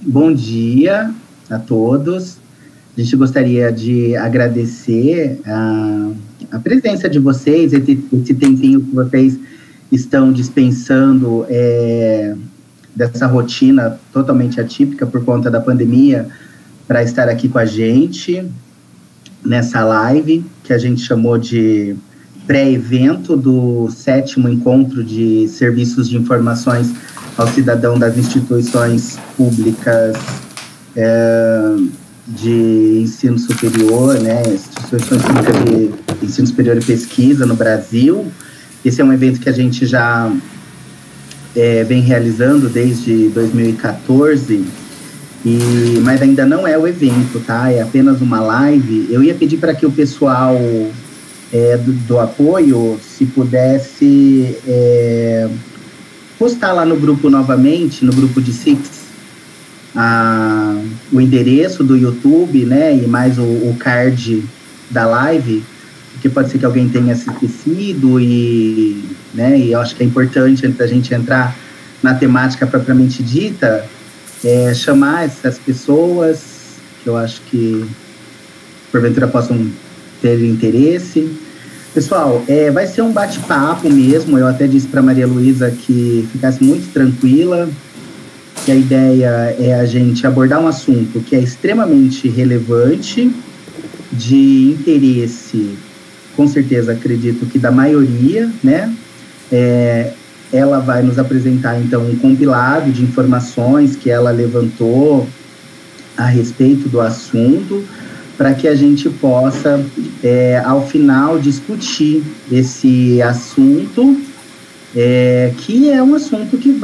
Bom dia a todos. A gente gostaria de agradecer a presença de vocês, esse tempinho que vocês estão dispensando dessa rotina totalmente atípica por conta da pandemia, para estar aqui com a gente nessa live que a gente chamou de pré-evento do 7º Encontro de Serviços de Informações ao Cidadão das Instituições Públicas de Ensino Superior, né, Instituições Públicas de Ensino Superior e Pesquisa no Brasil. Esse é um evento que a gente já vem realizando desde 2014, mas ainda não é o evento, tá? É apenas uma live. Eu ia pedir para que o pessoal do apoio, se pudesse postar lá no grupo novamente, no grupo de Six, o endereço do YouTube, né, e mais o card da live, porque pode ser que alguém tenha se esquecido e eu acho que é importante, antes da gente entrar na temática propriamente dita, chamar essas pessoas que eu acho que porventura possam ter interesse. Pessoal, vai ser um bate-papo mesmo. Eu até disse para Maria Luísa que ficasse muito tranquila, que a ideia é a gente abordar um assunto que é extremamente relevante, de interesse, com certeza, acredito que da maioria, né? Ela vai nos apresentar, então, um compilado de informações que ela levantou a respeito do assunto, para que a gente possa, ao final, discutir esse assunto, que é um assunto que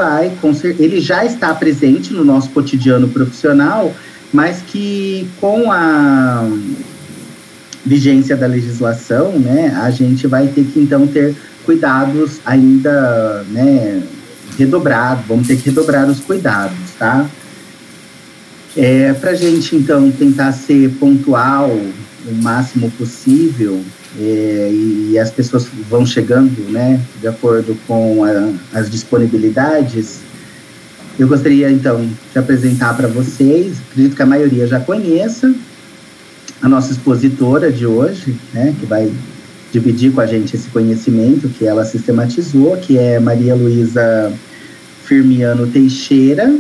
ele já está presente no nosso cotidiano profissional, mas que com a vigência da legislação, né, a gente vai ter que, então, ter cuidados ainda, né, redobrados, vamos ter que redobrar os cuidados, tá? Para a gente, então, tentar ser pontual o máximo possível, e as pessoas vão chegando, né, de acordo com as disponibilidades, eu gostaria, então, de apresentar para vocês, acredito que a maioria já conheça, a nossa expositora de hoje, né, que vai dividir com a gente esse conhecimento que ela sistematizou, que é Maria Luísa Firmiano Teixeira.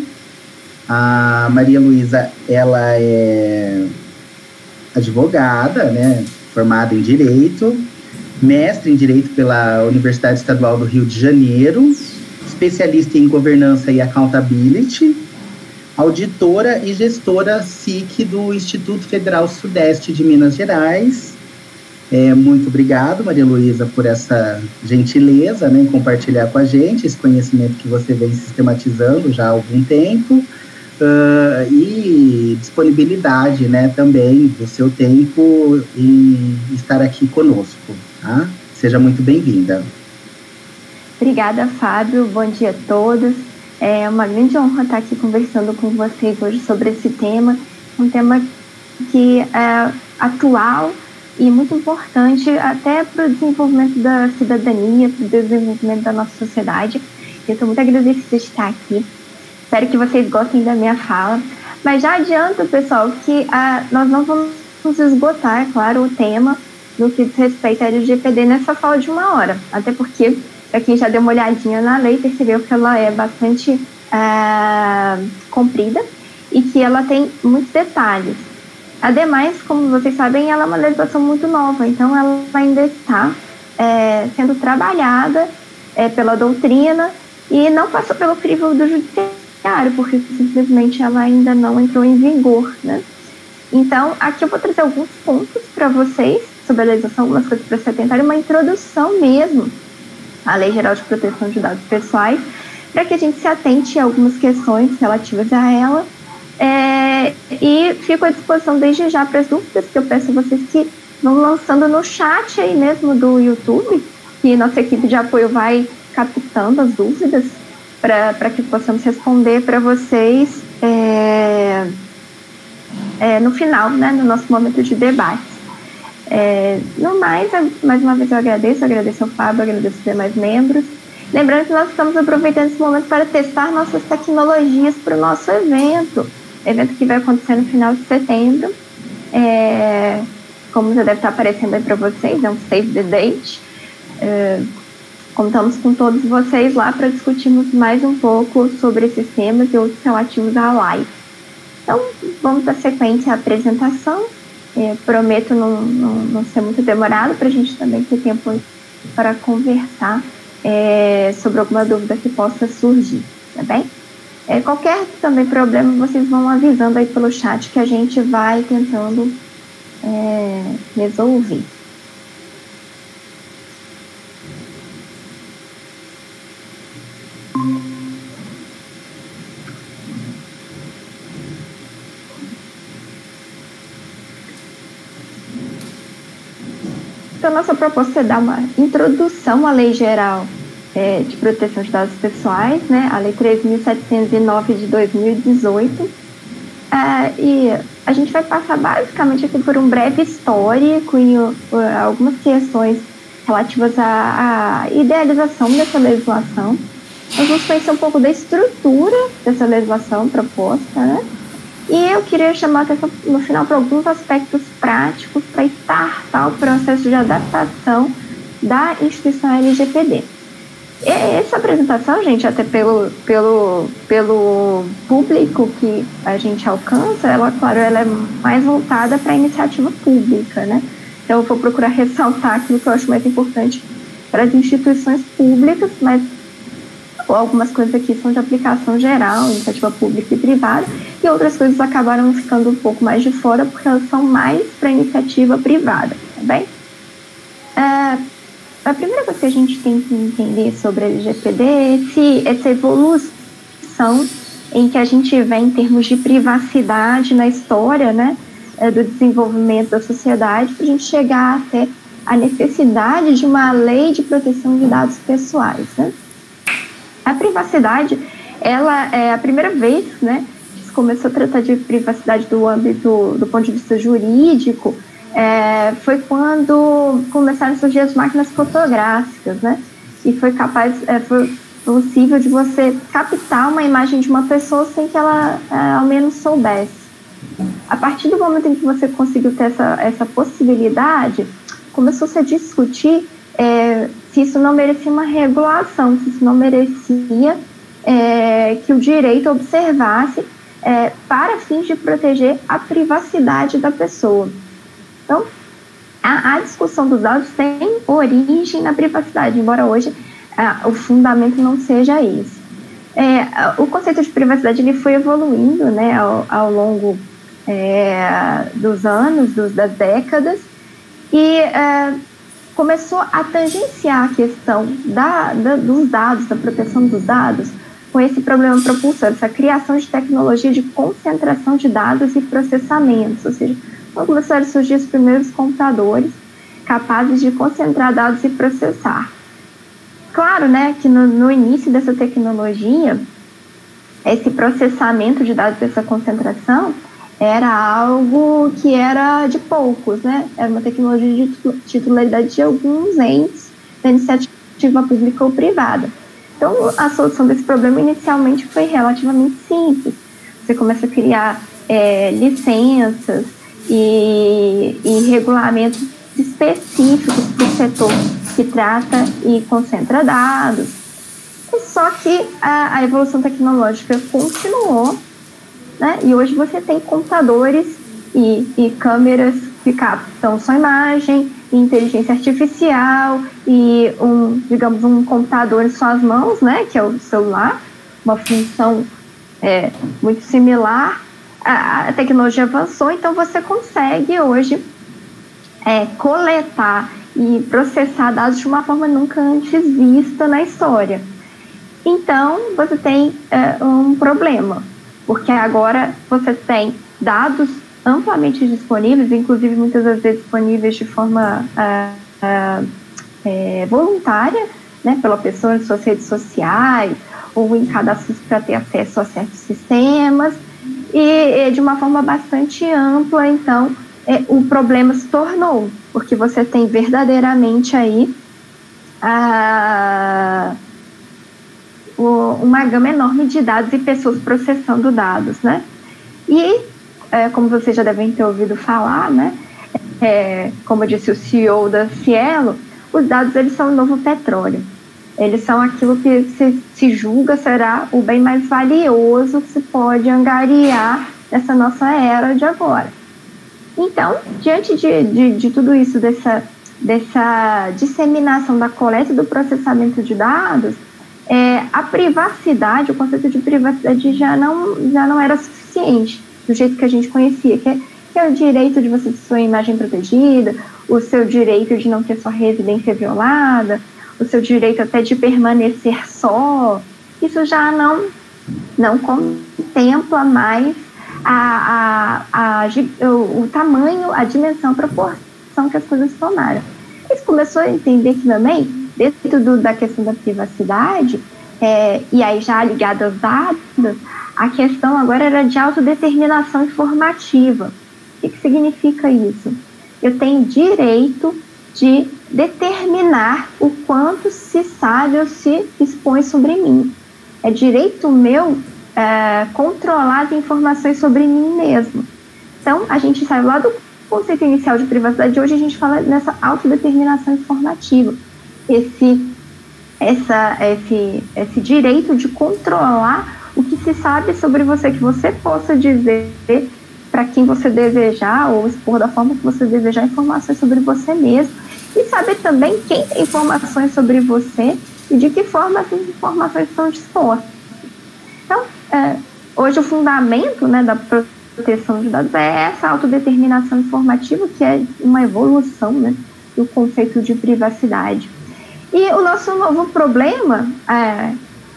A Maria Luísa, ela é advogada, né, formada em Direito, mestre em Direito pela Universidade Estadual do Rio de Janeiro, especialista em Governança e Accountability, auditora e gestora SIC do Instituto Federal Sudeste de Minas Gerais. Muito obrigado, Maria Luísa, por essa gentileza, né, em compartilhar com a gente esse conhecimento que você vem sistematizando já há algum tempo. E disponibilidade, né, também do seu tempo em estar aqui conosco, tá? Seja muito bem-vinda. Obrigada, Fábio. Bom dia a todos. É uma grande honra estar aqui conversando com vocês hoje sobre esse tema, um tema que é atual e muito importante até para o desenvolvimento da cidadania, para o desenvolvimento da nossa sociedade. Eu estou muito agradecida de estar aqui. Espero que vocês gostem da minha fala. Mas já adianto, pessoal, que nós não vamos esgotar, é claro, o tema no que diz respeito à LGPD nessa fala de 1 hora. Até porque, para quem já deu uma olhadinha na lei, percebeu que ela é bastante comprida e que ela tem muitos detalhes. Ademais, como vocês sabem, ela é uma legislação muito nova, então ela ainda está sendo trabalhada pela doutrina e não passou pelo crivo do judiciário, porque simplesmente ela ainda não entrou em vigor, né? Então, aqui eu vou trazer alguns pontos para vocês sobre a legislação, algumas coisas para se atentarem, uma introdução mesmo à Lei Geral de Proteção de Dados Pessoais, para que a gente se atente a algumas questões relativas a ela. E fico à disposição desde já para as dúvidas, que eu peço a vocês que vão lançando no chat aí mesmo do YouTube, que nossa equipe de apoio vai captando as dúvidas para que possamos responder para vocês no final, né, no nosso momento de debate. No mais uma vez eu agradeço ao Fábio, agradeço aos demais membros, Lembrando que nós estamos aproveitando esse momento para testar nossas tecnologias para o nosso evento que vai acontecer no final de setembro. Como já deve estar aparecendo aí para vocês, é um Save the Date. Contamos com todos vocês lá para discutirmos mais um pouco sobre esses temas e outros relativos à live. Então, vamos dar sequência à apresentação. Prometo não ser muito demorado, para a gente também ter tempo para conversar sobre alguma dúvida que possa surgir, tá bem? Qualquer também problema, vocês vão avisando aí pelo chat que a gente vai tentando resolver. Então, nossa proposta é dar uma introdução à Lei Geral de Proteção de Dados Pessoais, né, a Lei 3.709 de 2018, e a gente vai passar basicamente aqui por um breve histórico e algumas questões relativas à idealização dessa legislação. Nós vamos conhecer um pouco da estrutura dessa legislação proposta, né? E eu queria chamar a atenção no final para alguns aspectos práticos para startar o processo de adaptação da instituição LGPD. Essa apresentação, gente, até pelo público que a gente alcança, claro, ela é mais voltada para a iniciativa pública, né? Então, eu vou procurar ressaltar aquilo que eu acho mais importante para as instituições públicas, mas algumas coisas aqui são de aplicação geral, iniciativa pública e privada, e outras coisas acabaram ficando um pouco mais de fora, porque elas são mais para iniciativa privada, tá bem? A primeira coisa que a gente tem que entender sobre a LGPD é essa evolução em que a gente vê em termos de privacidade na história, né, do desenvolvimento da sociedade, para a gente chegar até a necessidade de uma lei de proteção de dados pessoais, né? A privacidade, ela é a primeira vez, né, que se começou a tratar de privacidade do ponto de vista jurídico, foi quando começaram a surgir as máquinas fotográficas, né, e foi possível de você captar uma imagem de uma pessoa sem que ela ao menos soubesse. A partir do momento em que você conseguiu ter essa possibilidade, começou-se a discutir se isso não merecia uma regulação, se isso não merecia que o direito observasse para fins de proteger a privacidade da pessoa. Então, a discussão dos dados tem origem na privacidade, embora hoje o fundamento não seja esse. O conceito de privacidade ele foi evoluindo, né, ao longo dos anos, das décadas, e começou a tangenciar a questão dos dados, da proteção dos dados, com esse problema propulsor, essa criação de tecnologia de concentração de dados e processamentos, ou seja, quando começaram a surgir os primeiros computadores capazes de concentrar dados e processar. Claro, né, que no início dessa tecnologia, esse processamento de dados, essa concentração, era algo que era de poucos, né? Era uma tecnologia de titularidade de alguns entes da iniciativa pública ou privada. Então, a solução desse problema inicialmente foi relativamente simples. Você começa a criar licenças e regulamentos específicos para o setor que trata e concentra dados. Só que a evolução tecnológica continuou, né? E hoje você tem computadores e câmeras que captam sua imagem, e inteligência artificial e um computador em suas mãos, né? Que é o celular, uma função muito similar. A tecnologia avançou, então você consegue hoje coletar e processar dados de uma forma nunca antes vista na história. Então, você tem um problema, porque agora você tem dados amplamente disponíveis, inclusive muitas das vezes disponíveis de forma voluntária, né, pela pessoa em suas redes sociais ou em cadastros para ter acesso a certos sistemas, e de uma forma bastante ampla. Então, o problema se tornou, porque você tem verdadeiramente aí uma gama enorme de dados e pessoas processando dados, né? E, como vocês já devem ter ouvido falar, né? Como disse o CEO da Cielo, os dados, eles são o novo petróleo. Eles são aquilo que se julga será o bem mais valioso que se pode angariar nessa nossa era de agora. Então, diante de tudo isso, dessa disseminação da coleta e do processamento de dados, a privacidade, o conceito de privacidade já não era suficiente do jeito que a gente conhecia, que é o direito de você ter sua imagem protegida, o seu direito de não ter sua residência violada, o seu direito até de permanecer só. Isso já não contempla mais o tamanho, a dimensão, a proporção que as coisas tomaram. Isso começou a entender que também, dentro da questão da privacidade, e aí já ligado aos dados, a questão agora era de autodeterminação informativa. O que significa isso? Eu tenho direito de determinar o quanto se sabe ou se expõe sobre mim. É direito meu controlar as informações sobre mim mesmo. Então, a gente saiu lá do conceito inicial de privacidade, hoje a gente fala nessa autodeterminação informativa. Esse direito de controlar o que se sabe sobre você, que você possa dizer para quem você desejar ou expor da forma que você desejar informações sobre você mesmo, e saber também quem tem informações sobre você e de que forma essas informações são dispostas. Então, hoje o fundamento, né, da proteção de dados é essa autodeterminação informativa, que é uma evolução, né, do conceito de privacidade. E o nosso novo problema,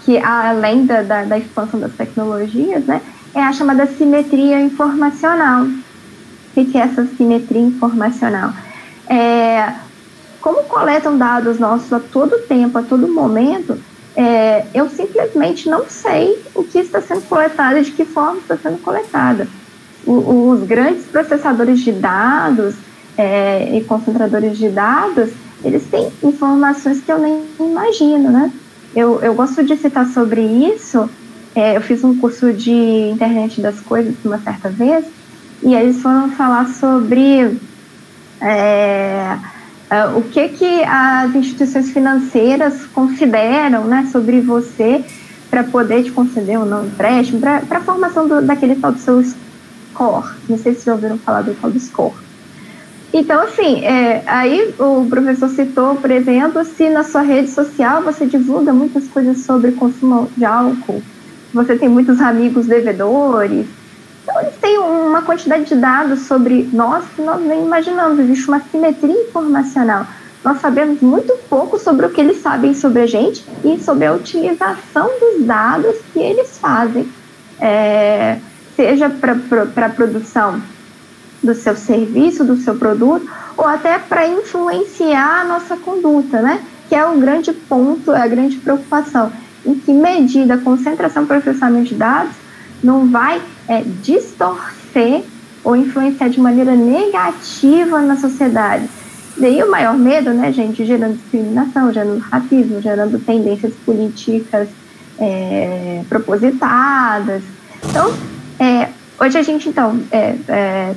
que além da expansão das tecnologias, né, é a chamada simetria informacional. O que é essa simetria informacional? Como coletam dados nossos a todo tempo, a todo momento, eu simplesmente não sei o que está sendo coletado e de que forma está sendo coletada. Os grandes processadores de dados e concentradores de dados, eles têm informações que eu nem imagino, né? Eu gosto de citar sobre isso. Eu fiz um curso de internet das coisas uma certa vez, e eles foram falar sobre o que as instituições financeiras consideram, né, sobre você para poder te conceder ou não empréstimo, para a formação daquele tal do seu score. Não sei se já ouviram falar do tal do score. Então, assim, aí o professor citou, por exemplo, se na sua rede social você divulga muitas coisas sobre consumo de álcool, você tem muitos amigos devedores. Então, eles têm uma quantidade de dados sobre nós que nós nem imaginamos. Existe uma simetria informacional. Nós sabemos muito pouco sobre o que eles sabem sobre a gente e sobre a utilização dos dados que eles fazem, seja para a produção do seu serviço, do seu produto, ou até para influenciar a nossa conduta, né? Que é o grande ponto, a grande preocupação. Em que medida a concentração e processamento de dados não vai distorcer ou influenciar de maneira negativa na sociedade. Daí o maior medo, né, gente, gerando discriminação, gerando racismo, gerando tendências políticas propositadas. Então, hoje a gente, então,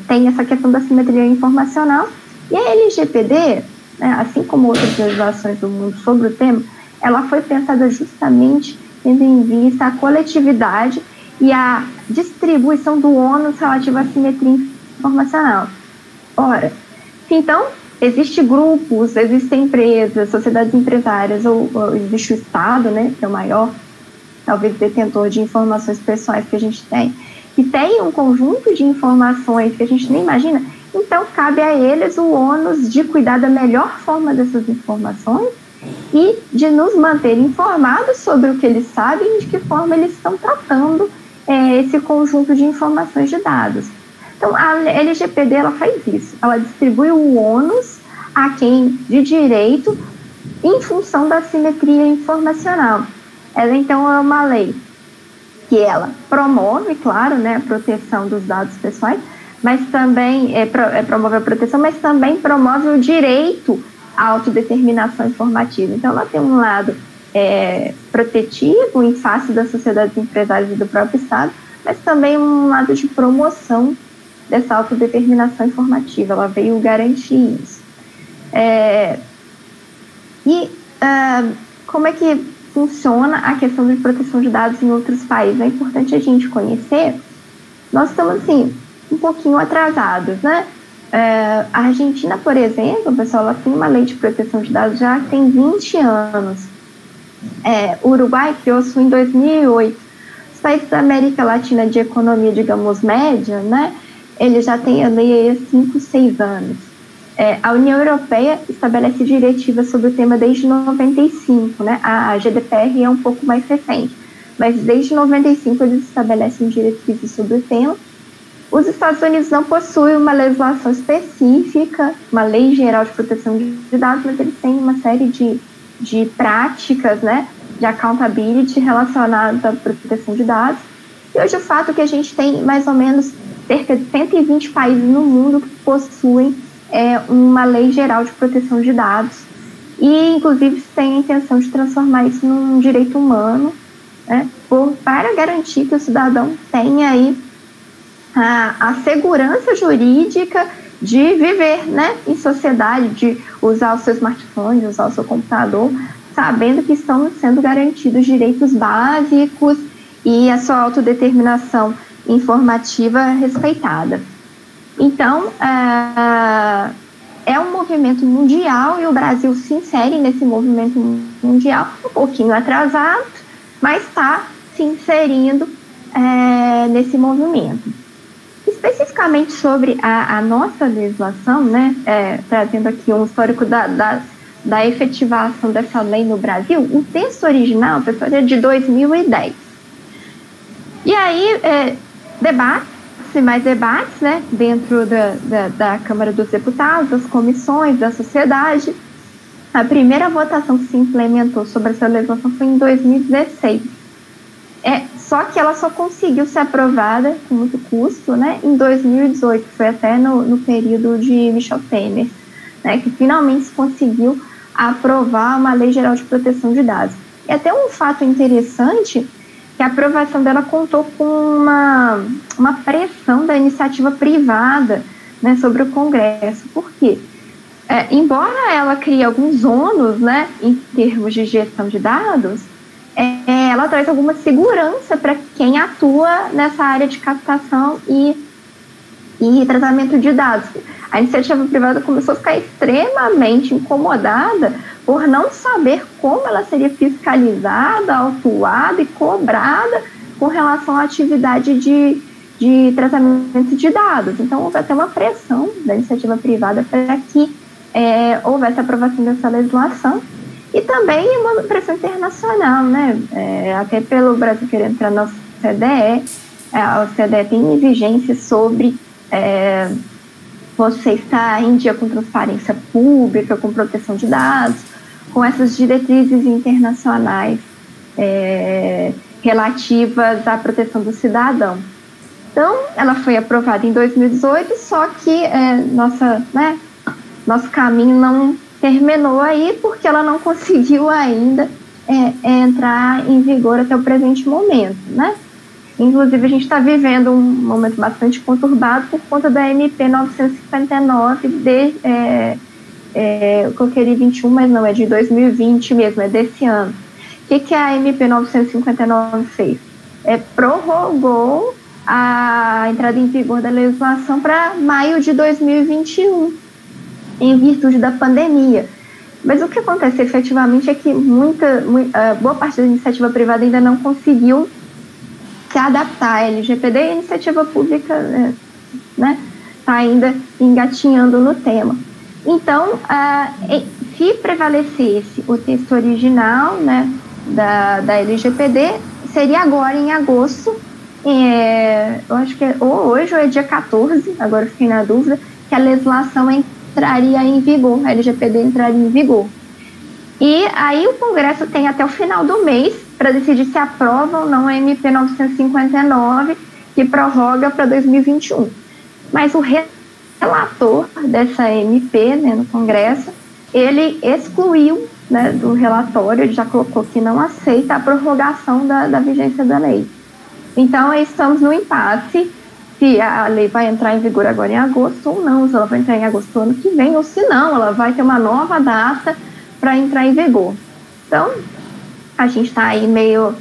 tem essa questão da simetria informacional, e a LGPD, né, assim como outras legislações do mundo sobre o tema, ela foi pensada justamente tendo em vista a coletividade e a distribuição do ônus relativo à simetria informacional. Ora, então, existem grupos, existem empresas, sociedades empresárias, ou existe o Estado, né, que é o maior, talvez, detentor de informações pessoais que a gente tem, que tem um conjunto de informações que a gente nem imagina, então cabe a eles o ônus de cuidar da melhor forma dessas informações e de nos manter informados sobre o que eles sabem e de que forma eles estão tratando esse conjunto de informações de dados. Então, a LGPD, ela faz isso, ela distribui o ônus a quem de direito em função da simetria informacional. Ela, então, é uma lei que ela promove, claro, né, a proteção dos dados pessoais, mas também promove a proteção, mas também promove o direito à autodeterminação informativa. Então, ela tem um lado protetivo em face das sociedades empresárias e do próprio Estado, mas também um lado de promoção dessa autodeterminação informativa. Ela veio garantir isso. Como é que funciona a questão de proteção de dados em outros países? É importante a gente conhecer. Nós estamos, assim, um pouquinho atrasados, né? A Argentina, por exemplo, pessoal, ela tem uma lei de proteção de dados já tem 20 anos. O Uruguai criou isso em 2008. Os países da América Latina de economia, digamos, média, né? Eles já têm a lei há 5, 6 anos. A União Europeia estabelece diretivas sobre o tema desde 95, né? A GDPR é um pouco mais recente, mas desde 95 eles estabelecem diretrizes sobre o tema. Os Estados Unidos não possuem uma legislação específica, uma lei geral de proteção de dados, mas eles têm uma série de práticas, né, de accountability relacionadas à proteção de dados. E hoje o fato é que a gente tem mais ou menos cerca de 120 países no mundo que possuem uma lei geral de proteção de dados e, inclusive, tem a intenção de transformar isso num direito humano, né, para garantir que o cidadão tenha aí a segurança jurídica de viver, né, em sociedade, de usar o seu smartphone, de usar o seu computador, sabendo que estão sendo garantidos direitos básicos e a sua autodeterminação informativa respeitada. Então, é um movimento mundial e o Brasil se insere nesse movimento mundial, um pouquinho atrasado, mas está se inserindo nesse movimento. Especificamente sobre a nossa legislação, né, trazendo aqui um histórico da efetivação dessa lei no Brasil, o texto original, pessoal, é de 2010. E aí, mais debates, né, dentro da Câmara dos Deputados, das comissões, da sociedade. A primeira votação que se implementou sobre essa legislação foi em 2016. Só que ela só conseguiu ser aprovada, com muito custo, né, em 2018, foi até no período de Michel Temer, né, que finalmente se conseguiu aprovar uma lei geral de proteção de dados. E até um fato interessante, que a aprovação dela contou com uma pressão da iniciativa privada, né, sobre o Congresso. Por quê? Embora ela crie alguns ônus, né, em termos de gestão de dados, ela traz alguma segurança para quem atua nessa área de captação e tratamento de dados. A iniciativa privada começou a ficar extremamente incomodada por não saber como ela seria fiscalizada, autuada e cobrada com relação à atividade de tratamento de dados. Então, houve até uma pressão da iniciativa privada para que houvesse aprovação dessa legislação. E também uma pressão internacional, né? Até pelo Brasil querer entrar na OCDE, a OCDE tem exigências sobre você estar em dia com transparência pública, com proteção de dados, com essas diretrizes internacionais relativas à proteção do cidadão. Então, ela foi aprovada em 2018, só que nosso caminho não terminou aí, porque ela não conseguiu ainda entrar em vigor até o presente momento, né? Inclusive, a gente está vivendo um momento bastante conturbado por conta da MP 959, eu queria 21, mas não, é de 2020 mesmo, é desse ano. O que a MP 959 fez? Prorrogou a entrada em vigor da legislação para maio de 2021, em virtude da pandemia. Mas o que acontece efetivamente é que boa parte da iniciativa privada ainda não conseguiu se adaptar à LGPD e a iniciativa pública está ainda engatinhando no tema. Então, se prevalecesse o texto original, né, da LGPD, seria agora em agosto, eu acho que ou hoje ou é dia 14, agora fiquei na dúvida, que a legislação entraria em vigor, a LGPD entraria em vigor. E aí o Congresso tem até o final do mês para decidir se aprova ou não a MP 959, que prorroga para 2021. Mas o relator dessa MP, né, no Congresso, ele excluiu né, do relatório, ele já colocou que não aceita a prorrogação da vigência da lei. Então, estamos no impasse se a lei vai entrar em vigor agora em agosto ou não, se ela vai entrar em agosto do ano que vem, ou se não, ela vai ter uma nova data para entrar em vigor. Então, a gente está aí meio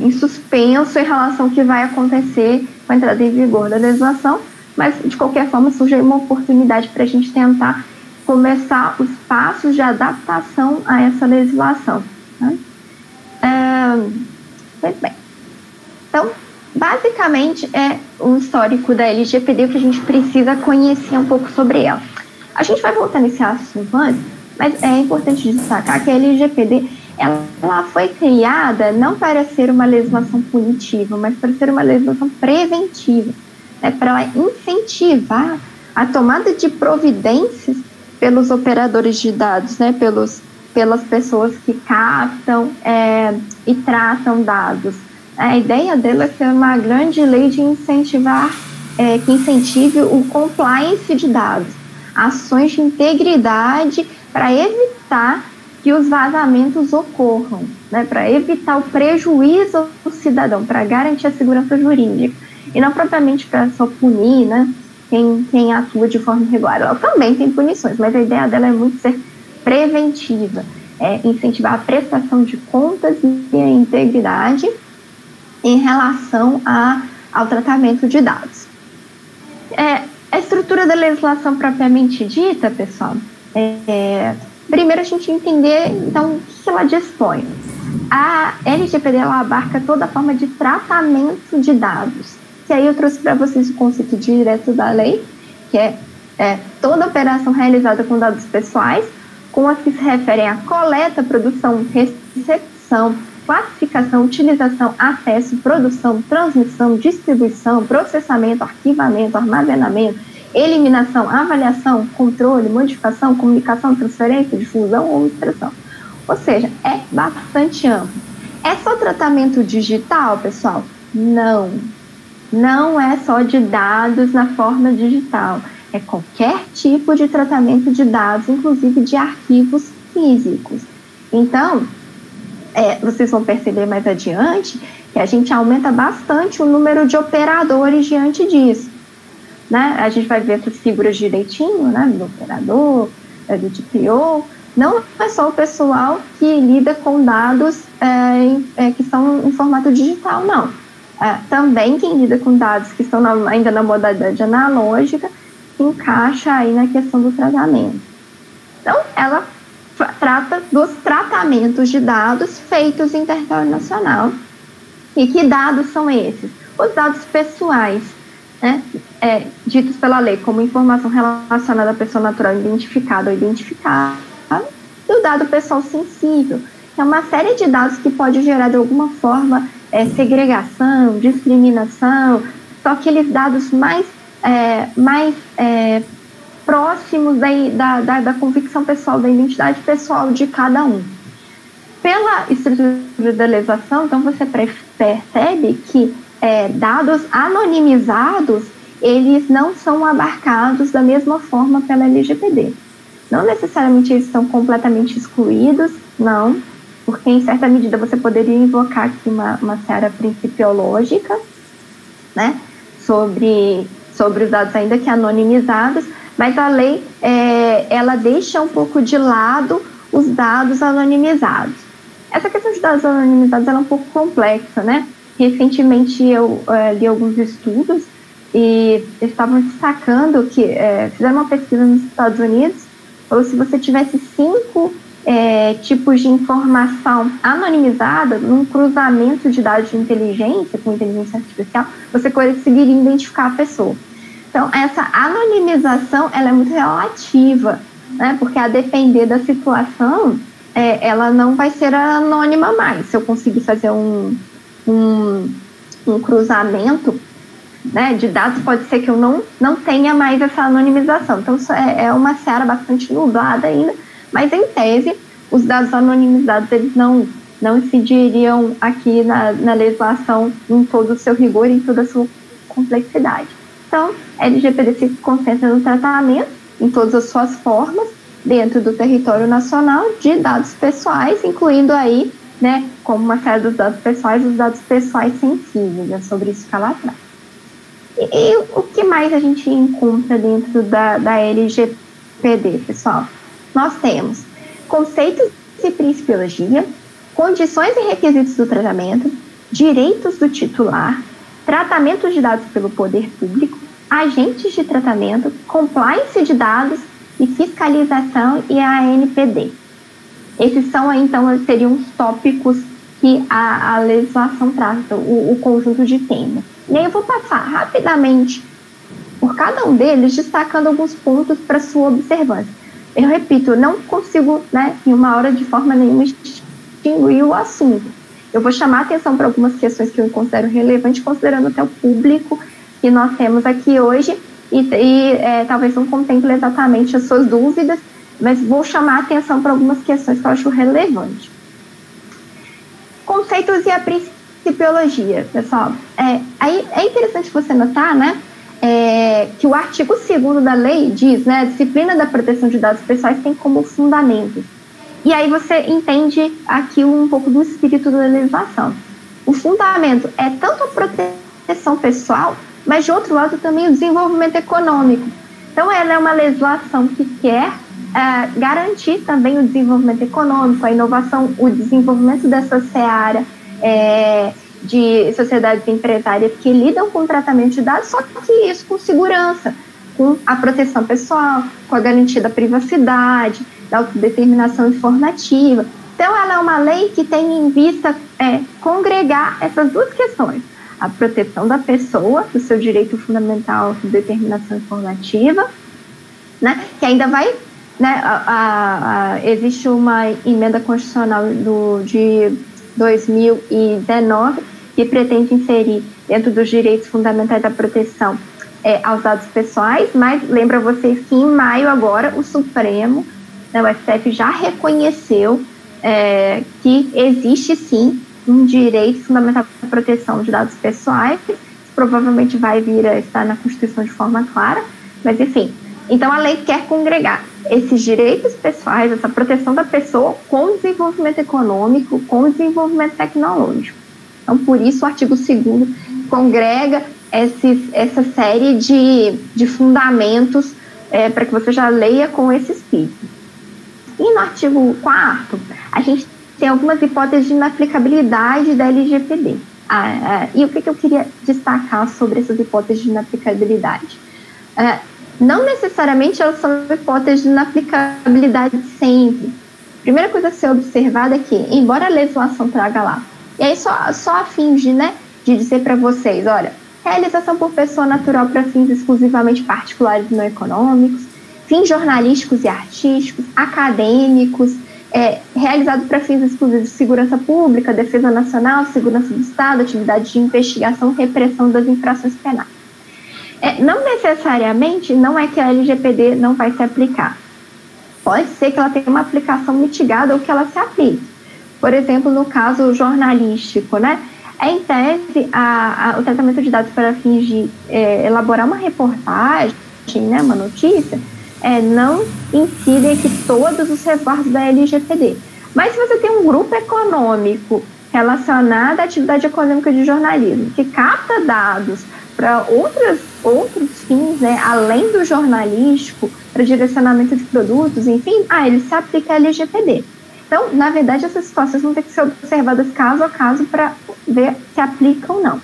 em suspenso em relação ao que vai acontecer com a entrada em vigor da legislação, mas, de qualquer forma, surge uma oportunidade para a gente tentar começar os passos de adaptação a essa legislação. Né? Muito bem. Então, basicamente, é o histórico da LGPD, o que a gente precisa conhecer um pouco sobre ela. A gente vai voltar nesse assunto antes, mas é importante destacar que a LGPD ela foi criada não para ser uma legislação punitiva, mas para ser uma legislação preventiva, né, para incentivar a tomada de providências pelos operadores de dados, né, pelas pessoas que captam e tratam dados. A ideia dela é ser uma grande lei de incentivar, que incentive o compliance de dados, ações de integridade para evitar que os vazamentos ocorram, né, para evitar o prejuízo do cidadão, para garantir a segurança jurídica, e não propriamente para só punir, né, quem atua de forma irregular. Ela também tem punições, mas a ideia dela é muito ser preventiva, incentivar a prestação de contas e a integridade em relação ao tratamento de dados. A estrutura da legislação propriamente dita, pessoal, primeiro a gente entender, então, o que ela dispõe. A LGPD, ela abarca toda a forma de tratamento de dados, que aí eu trouxe para vocês o conceito direto da lei, que é toda operação realizada com dados pessoais, com as que se referem à coleta, produção, recepção, classificação, utilização, acesso, produção, transmissão, distribuição, processamento, arquivamento, armazenamento, eliminação, avaliação, controle, modificação, comunicação, transferência, difusão ou extração. Ou seja, é bastante amplo. É só tratamento digital, pessoal? Não. Não é só de dados na forma digital. É qualquer tipo de tratamento de dados, inclusive de arquivos físicos. Então, vocês vão perceber mais adiante que a gente aumenta bastante o número de operadores diante disso. Né? A gente vai ver essas figuras direitinho, né? Do operador, do DPO. Não é só o pessoal que lida com dados que estão em formato digital, não. Também quem lida com dados que estão ainda na modalidade analógica se encaixa aí na questão do tratamento. Então, ela trata dos tratamentos de dados feitos em território nacional. E que dados são esses? Os dados pessoais, né, ditos pela lei como informação relacionada à pessoa natural identificada ou identificada, e o dado pessoal sensível, que é uma série de dados que pode gerar de alguma forma segregação, discriminação, são aqueles dados mais próximos da convicção pessoal, da identidade pessoal de cada um. Pela estrutura da legislação, então você percebe que dados anonimizados, eles não são abarcados da mesma forma pela LGPD. Não necessariamente eles estão completamente excluídos, não, porque em certa medida você poderia invocar aqui uma seara principiológica, né, sobre os dados ainda que anonimizados, mas a lei, ela deixa um pouco de lado os dados anonimizados. Essa questão de dados anonimizados ela é um pouco complexa, né? Recentemente eu li alguns estudos e eles estavam destacando que fizeram uma pesquisa nos Estados Unidos, falou se você tivesse 5 tipos de informação anonimizada num cruzamento de dados de inteligência, com inteligência artificial, você conseguiria identificar a pessoa. Então, essa anonimização, ela é muito relativa, né? Porque a depender da situação, ela não vai ser anônima mais. Se eu conseguir fazer um cruzamento, né, de dados, pode ser que eu não tenha mais essa anonimização. Então, isso é uma seara bastante nublada ainda, mas, em tese, os dados anonimizados, eles não incidiriam aqui na legislação em todo o seu rigor e em toda a sua complexidade. Então, a LGPD se concentra no tratamento, em todas as suas formas, dentro do território nacional de dados pessoais, incluindo aí, né, como uma série dos dados pessoais, os dados pessoais sensíveis, é sobre isso que ela traz. E o que mais a gente encontra dentro da LGPD, pessoal? Nós temos conceitos e principiologia, condições e requisitos do tratamento, direitos do titular, tratamento de dados pelo poder público, agentes de tratamento, compliance de dados e fiscalização e a ANPD. Esses são, então, seriam os tópicos que a legislação trata, o conjunto de temas. E aí eu vou passar rapidamente por cada um deles, destacando alguns pontos para sua observância. Eu repito, eu não consigo, né, em uma hora de forma nenhuma distinguir o assunto. Eu vou chamar a atenção para algumas questões que eu considero relevantes, considerando até o público que nós temos aqui hoje, e talvez não contemple exatamente as suas dúvidas, mas vou chamar a atenção para algumas questões que eu acho relevantes. Conceitos e a principiologia, pessoal. Aí é interessante você notar, né, que o artigo 2º da lei diz, né, a disciplina da proteção de dados pessoais tem como fundamento. E aí você entende aqui um pouco do espírito da legislação. O fundamento é tanto a proteção pessoal, mas de outro lado também o desenvolvimento econômico. Então ela é uma legislação que quer garantir também o desenvolvimento econômico, a inovação, o desenvolvimento dessa seara de sociedades empresárias que lidam com o tratamento de dados, só que isso com segurança, com a proteção pessoal, com a garantia da privacidade, da autodeterminação informativa. Então, ela é uma lei que tem em vista congregar essas duas questões: a proteção da pessoa, do seu direito fundamental à autodeterminação informativa, né, que ainda vai, né, existe uma emenda constitucional de 2019 que pretende inserir dentro dos direitos fundamentais da proteção aos dados pessoais, mas lembra vocês que em maio agora o Supremo, né, o STF já reconheceu que existe sim um direito fundamental à proteção de dados pessoais, provavelmente vai vir a estar na Constituição de forma clara, mas enfim, então a lei quer congregar esses direitos pessoais, essa proteção da pessoa com o desenvolvimento econômico, com o desenvolvimento tecnológico. Então, por isso, o artigo 2º congrega essa série de fundamentos para que você já leia com esse espírito. E no artigo 4º, a gente tem algumas hipóteses de inaplicabilidade da LGPD. E o que eu queria destacar sobre essas hipóteses de inaplicabilidade? Não necessariamente elas são hipóteses de inaplicabilidade sempre. A primeira coisa a ser observada é que, embora a legislação traga lá, e aí só a fim de dizer para vocês, olha, realização por pessoa natural para fins exclusivamente particulares e não econômicos, fins jornalísticos e artísticos, acadêmicos, realizado para fins exclusivos de segurança pública, defesa nacional, segurança do Estado, atividade de investigação, repressão das infrações penais. Não necessariamente não é que a LGPD não vai se aplicar. Pode ser que ela tenha uma aplicação mitigada ou que ela se aplique. Por exemplo, no caso jornalístico, né? Em tese, o tratamento de dados para fins de elaborar uma reportagem, né, uma notícia, não incidem aqui todos os resguardos da LGPD. Mas se você tem um grupo econômico relacionado à atividade econômica de jornalismo, que capta dados para outros fins, né, além do jornalístico, para direcionamento de produtos, enfim, ele se aplica a LGPD. Então, na verdade, essas situações vão ter que ser observadas caso a caso para ver se aplica ou não.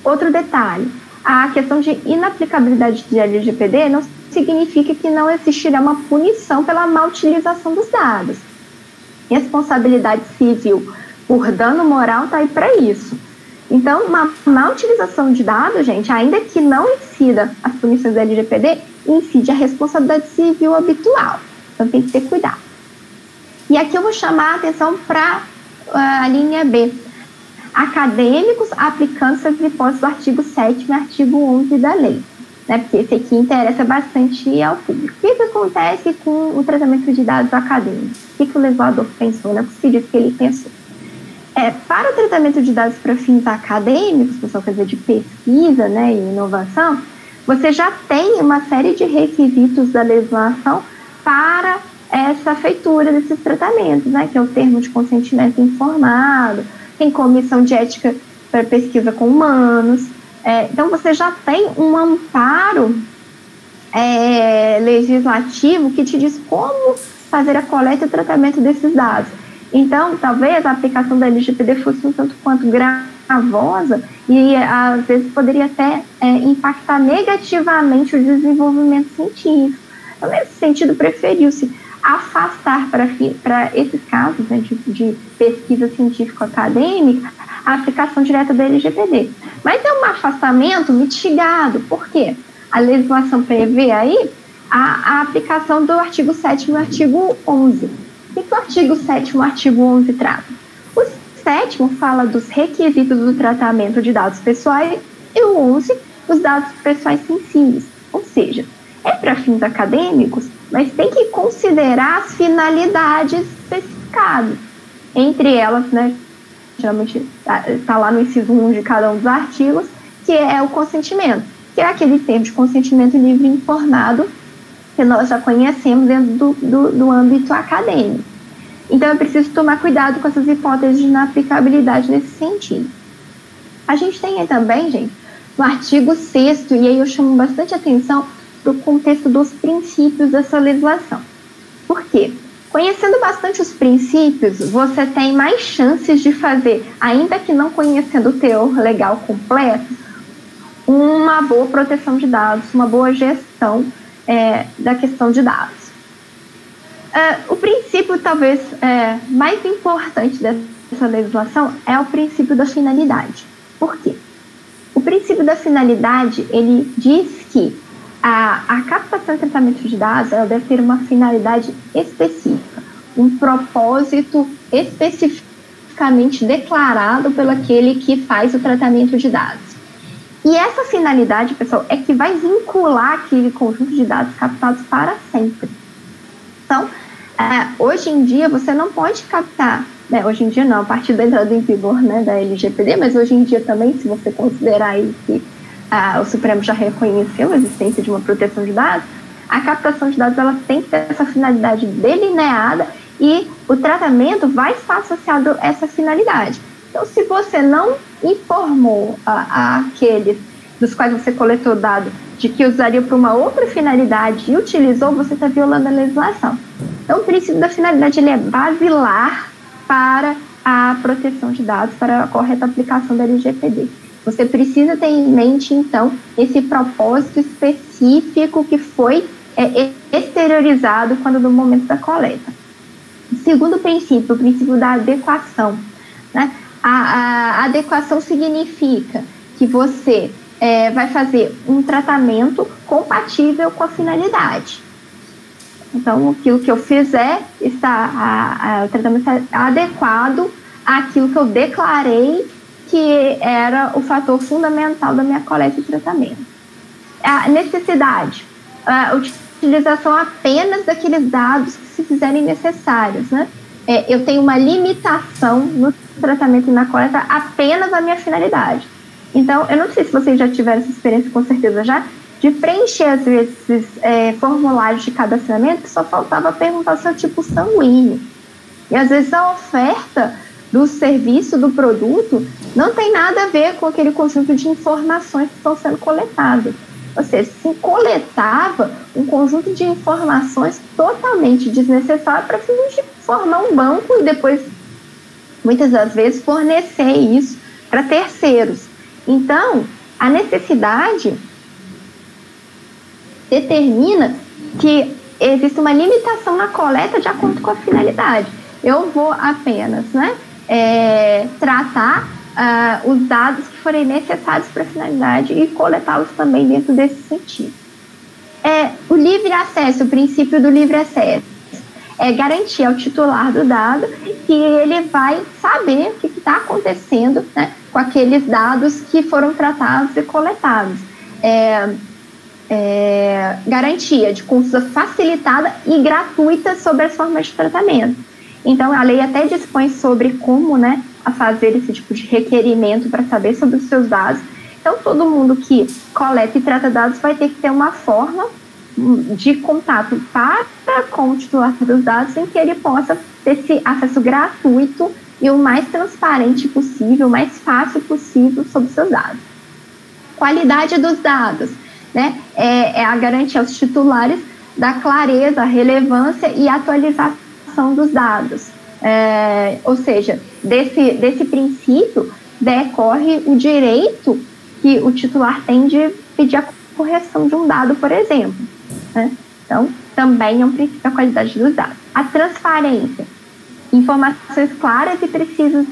Outro detalhe, a questão de inaplicabilidade de LGPD não significa que não existirá uma punição pela má utilização dos dados. Responsabilidade civil por dano moral está aí para isso. Então, uma má utilização de dados, gente, ainda que não incida as punições da LGPD, incide a responsabilidade civil habitual. Então, tem que ter cuidado. E aqui eu vou chamar a atenção para a linha B. Acadêmicos aplicando essas hipóteses do artigo 7º e artigo 11 da lei, né? Porque esse aqui interessa bastante ao público. O que acontece com o tratamento de dados acadêmicos? O que o legislador pensou? Não é possível que ele pensou. Para o tratamento de dados para fins acadêmicos, pessoal, quer dizer, de pesquisa, né, e inovação, você já tem uma série de requisitos da legislação para essa feitura desses tratamentos, né, que é o termo de consentimento informado, tem comissão de ética para pesquisa com humanos. Então, você já tem um amparo legislativo que te diz como fazer a coleta e o tratamento desses dados. Então, talvez a aplicação da LGPD fosse um tanto quanto gravosa e, às vezes, poderia até impactar negativamente o desenvolvimento científico. Então, nesse sentido, preferiu-se afastar para esses casos, né, de pesquisa científico-acadêmica a aplicação direta da LGPD. Mas é um afastamento mitigado. Por quê? A legislação prevê aí a aplicação do artigo 7º e o artigo 11. O que o artigo 7º e o artigo 11 tratam? O 7º fala dos requisitos do tratamento de dados pessoais e o 11, os dados pessoais sensíveis. Ou seja, é para fins acadêmicos, mas tem que considerar as finalidades especificadas. Entre elas, né, geralmente está lá no inciso 1 de cada um dos artigos, que é o consentimento, que é aquele termo de consentimento livre e informado que nós já conhecemos dentro do âmbito acadêmico. Então, é preciso tomar cuidado com essas hipóteses de inaplicabilidade nesse sentido. A gente tem aí também, gente, no artigo 6º, e aí eu chamo bastante atenção para o contexto dos princípios dessa legislação. Por quê? Conhecendo bastante os princípios, você tem mais chances de fazer, ainda que não conhecendo o teor legal completo, uma boa proteção de dados, uma boa gestão da questão de dados. O princípio, talvez, mais importante dessa legislação é o princípio da finalidade. Por quê? O princípio da finalidade, ele diz que a captação e tratamento de dados ela deve ter uma finalidade específica, um propósito especificamente declarado pelo aquele que faz o tratamento de dados. E essa finalidade, pessoal, é que vai vincular aquele conjunto de dados captados para sempre. Então, hoje em dia, você não pode captar, né, hoje em dia não, a partir da entrada em vigor, né, da LGPD, mas hoje em dia também, se você considerar aí que o Supremo já reconheceu a existência de uma proteção de dados, a captação de dados ela tem que ter essa finalidade delineada e o tratamento vai estar associado a essa finalidade. Então, se você não informou aqueles dos quais você coletou dado de que usaria para uma outra finalidade e utilizou, você está violando a legislação. Então, o princípio da finalidade ele é basilar para a proteção de dados, para a correta aplicação da LGPD. Você precisa ter em mente, então, esse propósito específico que foi exteriorizado quando no momento da coleta. O segundo princípio, o princípio da adequação, né? A adequação significa que você vai fazer um tratamento compatível com a finalidade. Então, aquilo que eu fizer o tratamento está adequado àquilo que eu declarei que era o fator fundamental da minha coleta e tratamento. A necessidade, a utilização apenas daqueles dados que se fizerem necessários, né? Eu tenho uma limitação no tratamento e na coleta apenas a minha finalidade. Então, eu não sei se vocês já tiveram essa experiência, com certeza já, de preencher, às vezes, formulários de cadastramento que só faltava perguntar o seu tipo sanguíneo. E, às vezes, a oferta do serviço, do produto, não tem nada a ver com aquele conjunto de informações que estão sendo coletadas. Ou seja, se coletava um conjunto de informações totalmente desnecessário para formar um banco e depois, muitas das vezes, fornecer isso para terceiros. Então, a necessidade determina que existe uma limitação na coleta de acordo com a finalidade. Eu vou apenas, tratar os dados que forem necessários para a finalidade e coletá-los também dentro desse sentido. O livre acesso, o princípio do livre acesso, é garantir ao titular do dado que ele vai saber o que está acontecendo, né, com aqueles dados que foram tratados e coletados. Garantia de consulta facilitada e gratuita sobre as formas de tratamento. Então, a lei até dispõe sobre como, né, a fazer esse tipo de requerimento para saber sobre os seus dados. Então, todo mundo que coleta e trata dados vai ter que ter uma forma de contato com o titular dos dados, em que ele possa ter esse acesso gratuito e o mais transparente possível, o mais fácil possível sobre seus dados. Qualidade dos dados, né? É a garantia aos titulares da clareza, relevância e atualização dos dados. Ou seja, desse princípio decorre o direito que o titular tem de pedir a correção de um dado, por exemplo, né? Então, também é um princípio da qualidade dos dados. A transparência, informações claras e precisas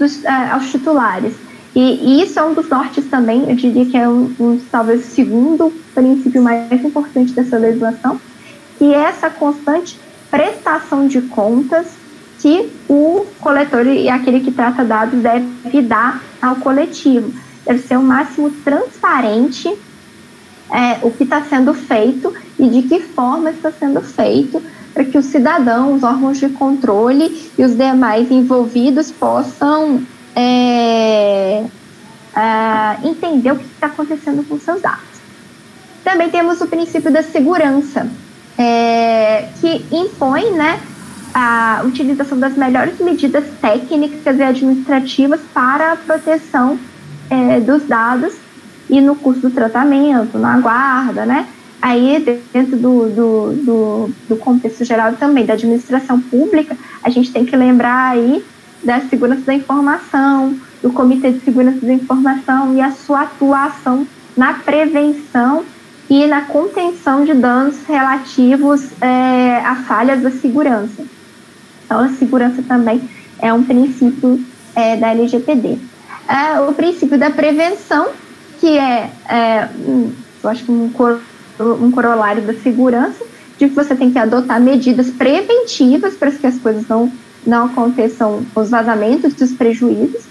aos titulares. E isso é um dos nortes também, eu diria que é talvez o segundo princípio mais importante dessa legislação, que é essa constante prestação de contas que o coletor e aquele que trata dados deve dar ao coletivo. Deve ser o máximo transparente o que está sendo feito e de que forma está sendo feito, para que os cidadãos, os órgãos de controle e os demais envolvidos possam entender o que está acontecendo com seus dados. Também temos o princípio da segurança, que impõe, né, a utilização das melhores medidas técnicas e administrativas para a proteção dos dados e no curso do tratamento, na guarda, né? Aí, dentro do contexto geral também da administração pública, a gente tem que lembrar aí da segurança da informação, do Comitê de Segurança da Informação e a sua atuação na prevenção e na contenção de danos relativos a falhas da segurança. Então, a segurança também é um princípio da LGPD. O princípio da prevenção, que eu acho que um corolário da segurança, de que você tem que adotar medidas preventivas para que as coisas não aconteçam, os vazamentos e os prejuízos.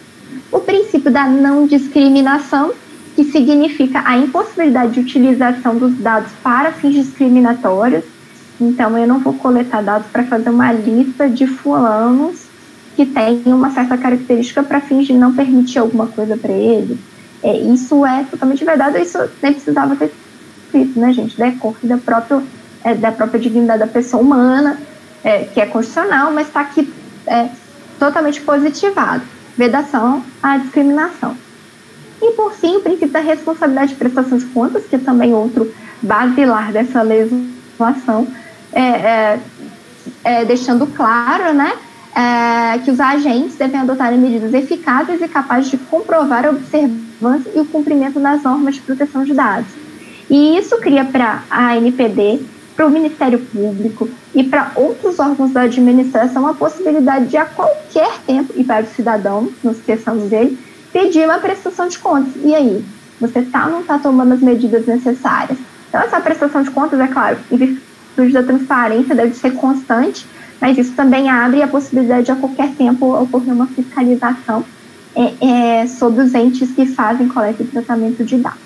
O princípio da não discriminação, que significa a impossibilidade de utilização dos dados para fins discriminatórios. Então, eu não vou coletar dados para fazer uma lista de fulanos que tem uma certa característica para fins de não permitir alguma coisa para ele. Isso é totalmente verdade, isso nem precisava ter escrito, né, gente? Decorre da própria dignidade da pessoa humana, que é constitucional, mas está aqui totalmente positivado. Vedação à discriminação. E, por fim, o princípio da responsabilidade de prestação de contas, que é também outro basilar dessa legislação, deixando claro, né, que os agentes devem adotar medidas eficazes e capazes de comprovar a observância e o cumprimento das normas de proteção de dados. E isso cria para a ANPD, para o Ministério Público e para outros órgãos da administração a possibilidade de, a qualquer tempo, e para o cidadão, não esqueçamos dele, pedir uma prestação de contas. E aí? Você está ou não está tomando as medidas necessárias? Então, essa prestação de contas, é claro, em virtude da transparência, deve ser constante, mas isso também abre a possibilidade de, a qualquer tempo, ocorrer uma fiscalização sobre os entes que fazem coleta e tratamento de dados.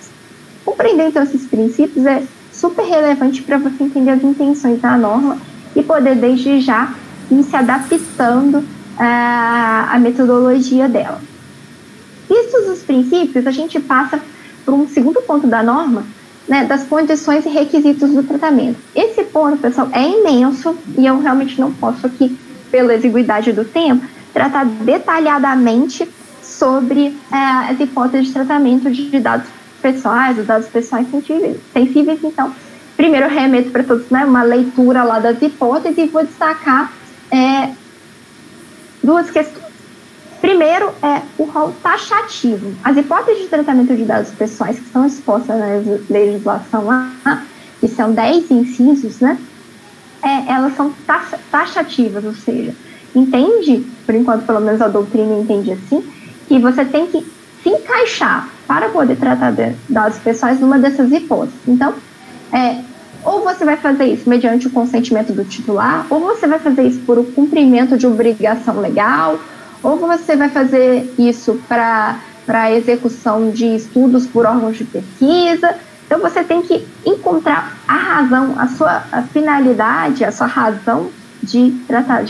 Compreender, então, esses princípios é super relevante para você entender as intenções da norma e poder, desde já, ir se adaptando à metodologia dela. Vistos os princípios, a gente passa por um segundo ponto da norma, né, das condições e requisitos do tratamento. Esse ponto, pessoal, é imenso e eu realmente não posso aqui, pela exiguidade do tempo, tratar detalhadamente sobre as hipóteses de tratamento de dados pessoais, os dados pessoais sensíveis. Então, primeiro eu remeto para todos, né, uma leitura lá das hipóteses e vou destacar duas questões. Primeiro é o rol taxativo. As hipóteses de tratamento de dados pessoais que estão expostas na legislação lá, que são 10 incisos, né, elas são taxativas, ou seja, entende, por enquanto pelo menos a doutrina entende assim, que você tem que se encaixar para poder tratar de dados pessoais numa dessas hipóteses. Então, ou você vai fazer isso mediante o consentimento do titular, ou você vai fazer isso por o cumprimento de obrigação legal, ou você vai fazer isso para execução de estudos por órgãos de pesquisa. Então, você tem que encontrar a razão, a finalidade, a sua razão de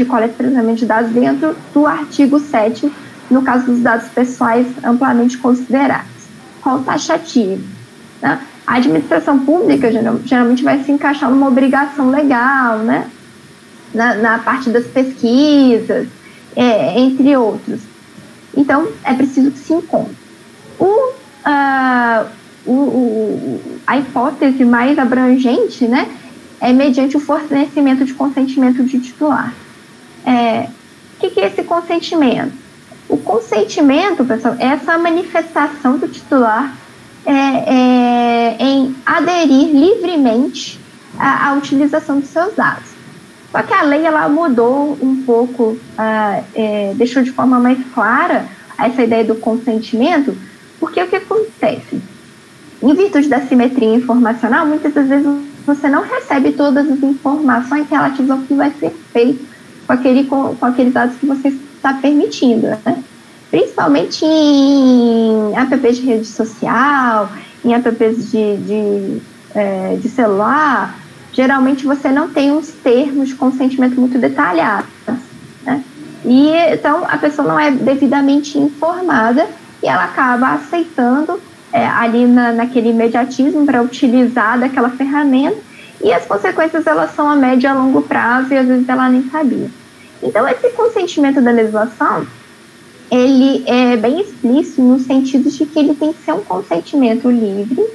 coleta e tratamento de dados dentro do artigo 7º, no caso dos dados pessoais amplamente considerados. Rol taxativo, né? A administração pública geralmente vai se encaixar numa obrigação legal, né? Na parte das pesquisas, entre outros. Então, é preciso que se encontre. A hipótese mais abrangente, né, é mediante o fornecimento de consentimento de titular. O que é esse consentimento? O consentimento, pessoal, é essa manifestação do titular em aderir livremente à utilização dos seus dados. Só que a lei ela mudou um pouco, deixou de forma mais clara essa ideia do consentimento, porque o que acontece? Em virtude da simetria informacional, muitas das vezes você não recebe todas as informações relativas ao que vai ser feito com aqueles dados que você está permitindo, né? Principalmente em apps de rede social, em apps de celular, geralmente você não tem uns termos de consentimento muito detalhados, né? E então a pessoa não é devidamente informada e ela acaba aceitando ali naquele imediatismo para utilizar daquela ferramenta, e as consequências elas são a médio e a longo prazo e às vezes ela nem sabia. Então esse consentimento da legislação ele é bem explícito no sentido de que ele tem que ser um consentimento livre,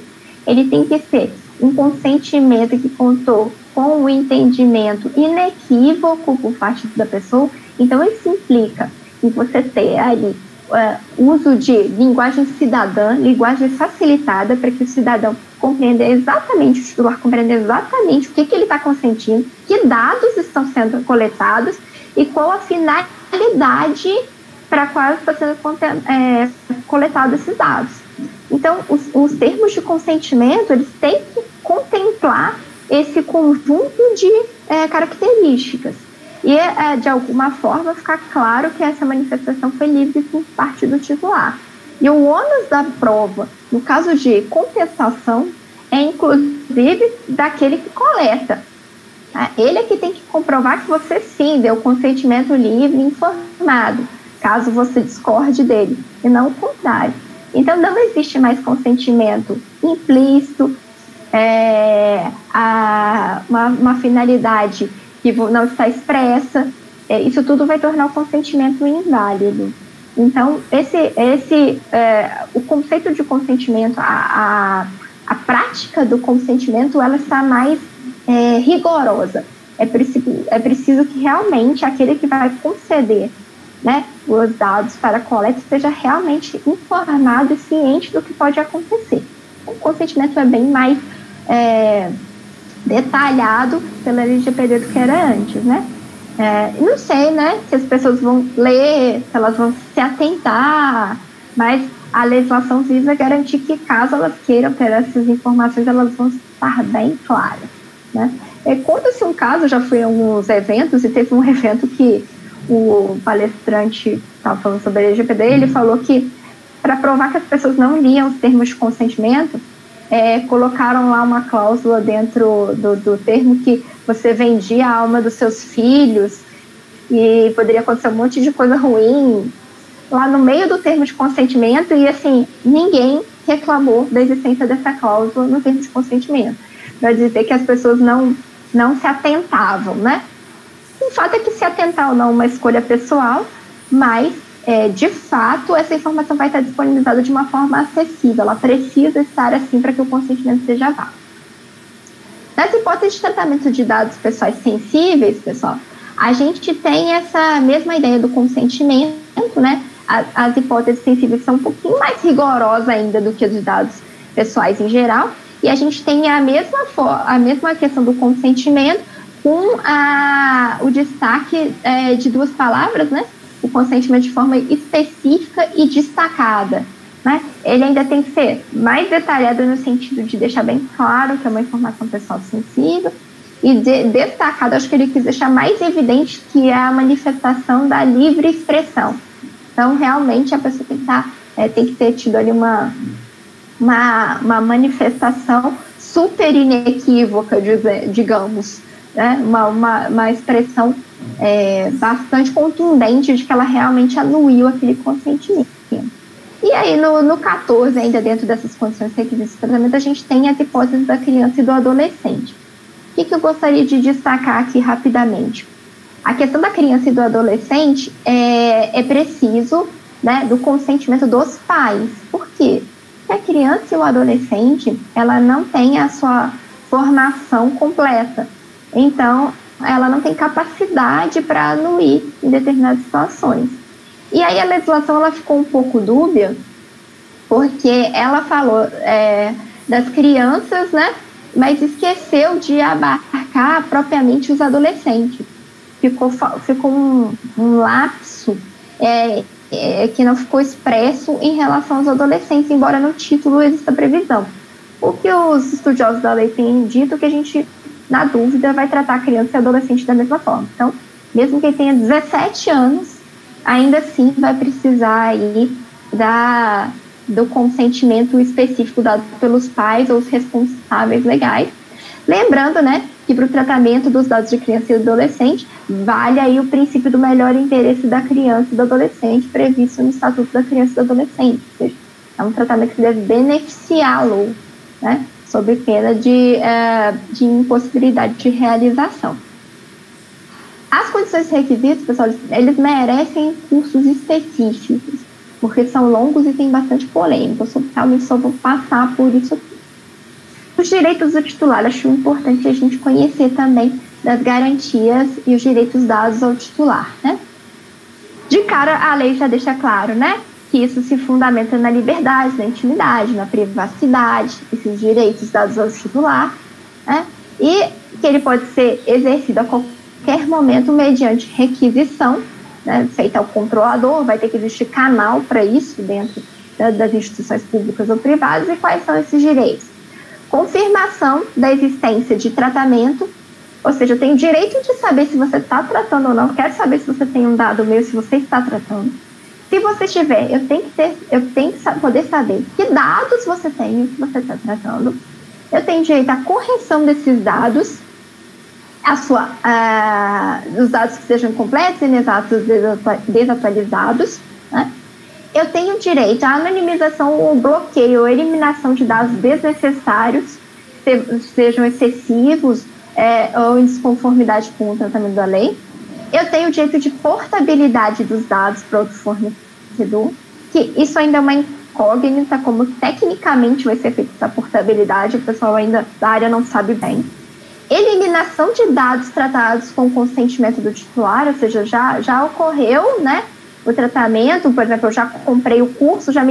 ele tem que ser um consentimento que contou com o entendimento inequívoco por parte da pessoa. Então isso implica em você ter ali uso de linguagem cidadã, linguagem facilitada, para que o cidadão compreenda exatamente, o titular compreenda exatamente o que ele está consentindo, que dados estão sendo coletados e qual a finalidade para a qual está sendo coletados esses dados. Então, os termos de consentimento, eles têm que contemplar esse conjunto de características. E, de alguma forma, ficar claro que essa manifestação foi livre por parte do titular. E o ônus da prova, no caso de contestação, é, inclusive, daquele que coleta. Ele é que tem que comprovar que você, sim, deu consentimento livre e informado, caso você discorde dele, e não o contrário. Então, não existe mais consentimento implícito, uma finalidade que não está expressa, isso tudo vai tornar o consentimento inválido. Então, o conceito de consentimento, a prática do consentimento, ela está mais rigorosa. É preciso que realmente aquele que vai conceder, né, os dados para a coleta seja realmente informado e ciente do que pode acontecer. O consentimento é bem mais detalhado pela LGPD do que era antes, né? Não sei, né, se as pessoas vão ler, se elas vão se atentar, mas a legislação visa garantir que, caso elas queiram ter essas informações, elas vão estar bem claras, né? Conta-se um caso, já fui a alguns eventos, e teve um evento que o palestrante estava falando sobre a LGPD, ele falou que, para provar que as pessoas não liam os termos de consentimento, colocaram lá uma cláusula dentro do termo que você vendia a alma dos seus filhos e poderia acontecer um monte de coisa ruim lá no meio do termo de consentimento, e assim, ninguém reclamou da existência dessa cláusula no termo de consentimento, para dizer que as pessoas não se atentavam, né? O fato é que se atentar ou não é uma escolha pessoal, mas de fato, essa informação vai estar disponibilizada de uma forma acessível. Ela precisa estar assim para que o consentimento seja válido. Nas hipóteses de tratamento de dados pessoais sensíveis, pessoal, a gente tem essa mesma ideia do consentimento, né? As hipóteses sensíveis são um pouquinho mais rigorosas ainda do que os dados pessoais em geral, e a gente tem a mesma questão do consentimento com o destaque de duas palavras, né? O consentimento de forma específica e destacada, né? Ele ainda tem que ser mais detalhado no sentido de deixar bem claro que é uma informação pessoal sensível, e destacado, acho que ele quis deixar mais evidente que é a manifestação da livre expressão. Então, realmente, a pessoa tem que ter tido ali uma manifestação super inequívoca, digamos, né? Uma expressão bastante contundente de que ela realmente anuiu aquele consentimento. E aí, no 14, ainda dentro dessas condições requisitos de tratamento, a gente tem as hipóteses da criança e do adolescente. O que eu gostaria de destacar aqui rapidamente? A questão da criança e do adolescente é preciso, né, do consentimento dos pais. Por quê? Porque a criança e o adolescente, ela não tem a sua formação completa. Então, ela não tem capacidade para anuir em determinadas situações. E aí a legislação ela ficou um pouco dúbia, porque ela falou das crianças, né, mas esqueceu de abarcar propriamente os adolescentes. Ficou um lapso que não ficou expresso em relação aos adolescentes, embora no título exista previsão. O que os estudiosos da lei têm dito que a gente, na dúvida, vai tratar a criança e adolescente da mesma forma. Então, mesmo que ele tenha 17 anos, ainda assim vai precisar aí do consentimento específico dado pelos pais ou os responsáveis legais. Lembrando, né, que para o tratamento dos dados de criança e adolescente, vale aí o princípio do melhor interesse da criança e do adolescente previsto no Estatuto da Criança e do Adolescente. Ou seja, é um tratamento que deve beneficiá-lo, né, sob pena de impossibilidade de realização. As condições e requisitos, pessoal, eles merecem cursos específicos, porque são longos e tem bastante polêmica. Eu realmente só vou passar por isso aqui. Os direitos do titular, acho importante a gente conhecer também das garantias e os direitos dados ao titular, né? De cara, a lei já deixa claro, né, que isso se fundamenta na liberdade, na intimidade, na privacidade, esses direitos dados ao titular, né, e que ele pode ser exercido a qualquer momento mediante requisição, né, feita ao controlador, vai ter que existir canal para isso dentro das instituições públicas ou privadas. E quais são esses direitos? Confirmação da existência de tratamento, ou seja, eu tenho direito de saber se você está tratando ou não, quero saber se você tem um dado meu, se você está tratando. Se você tiver, eu tenho que poder saber que dados você tem, que você está tratando. Eu tenho direito à correção desses dados, os dados que sejam completos, inexatos, desatualizados, né? Eu tenho direito à anonimização ou bloqueio ou eliminação de dados desnecessários, sejam excessivos ou em desconformidade com o tratamento da lei. Eu tenho o direito de portabilidade dos dados para outro fornecedor, que isso ainda é uma incógnita, como tecnicamente vai ser feita essa portabilidade, o pessoal ainda da área não sabe bem. Eliminação de dados tratados com consentimento do titular, ou seja, já ocorreu, né, o tratamento. Por exemplo, eu já comprei o curso, já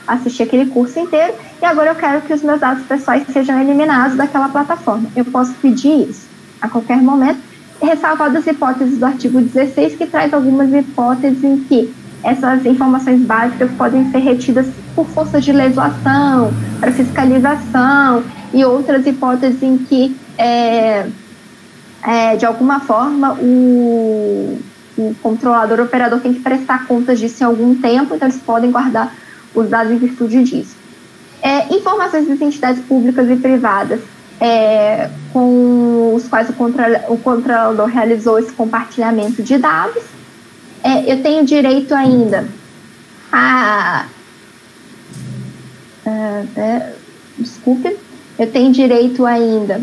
assisti aquele curso inteiro, e agora eu quero que os meus dados pessoais sejam eliminados daquela plataforma. Eu posso pedir isso a qualquer momento, ressalvadas as hipóteses do artigo 16, que traz algumas hipóteses em que essas informações básicas podem ser retidas por força de legislação, para fiscalização, e outras hipóteses em que, de alguma forma, o controlador, o operador tem que prestar contas disso em algum tempo, então eles podem guardar os dados em virtude disso. Informações das entidades públicas e privadas com os quais o controlador realizou esse compartilhamento de dados. Eu tenho direito ainda eu tenho direito ainda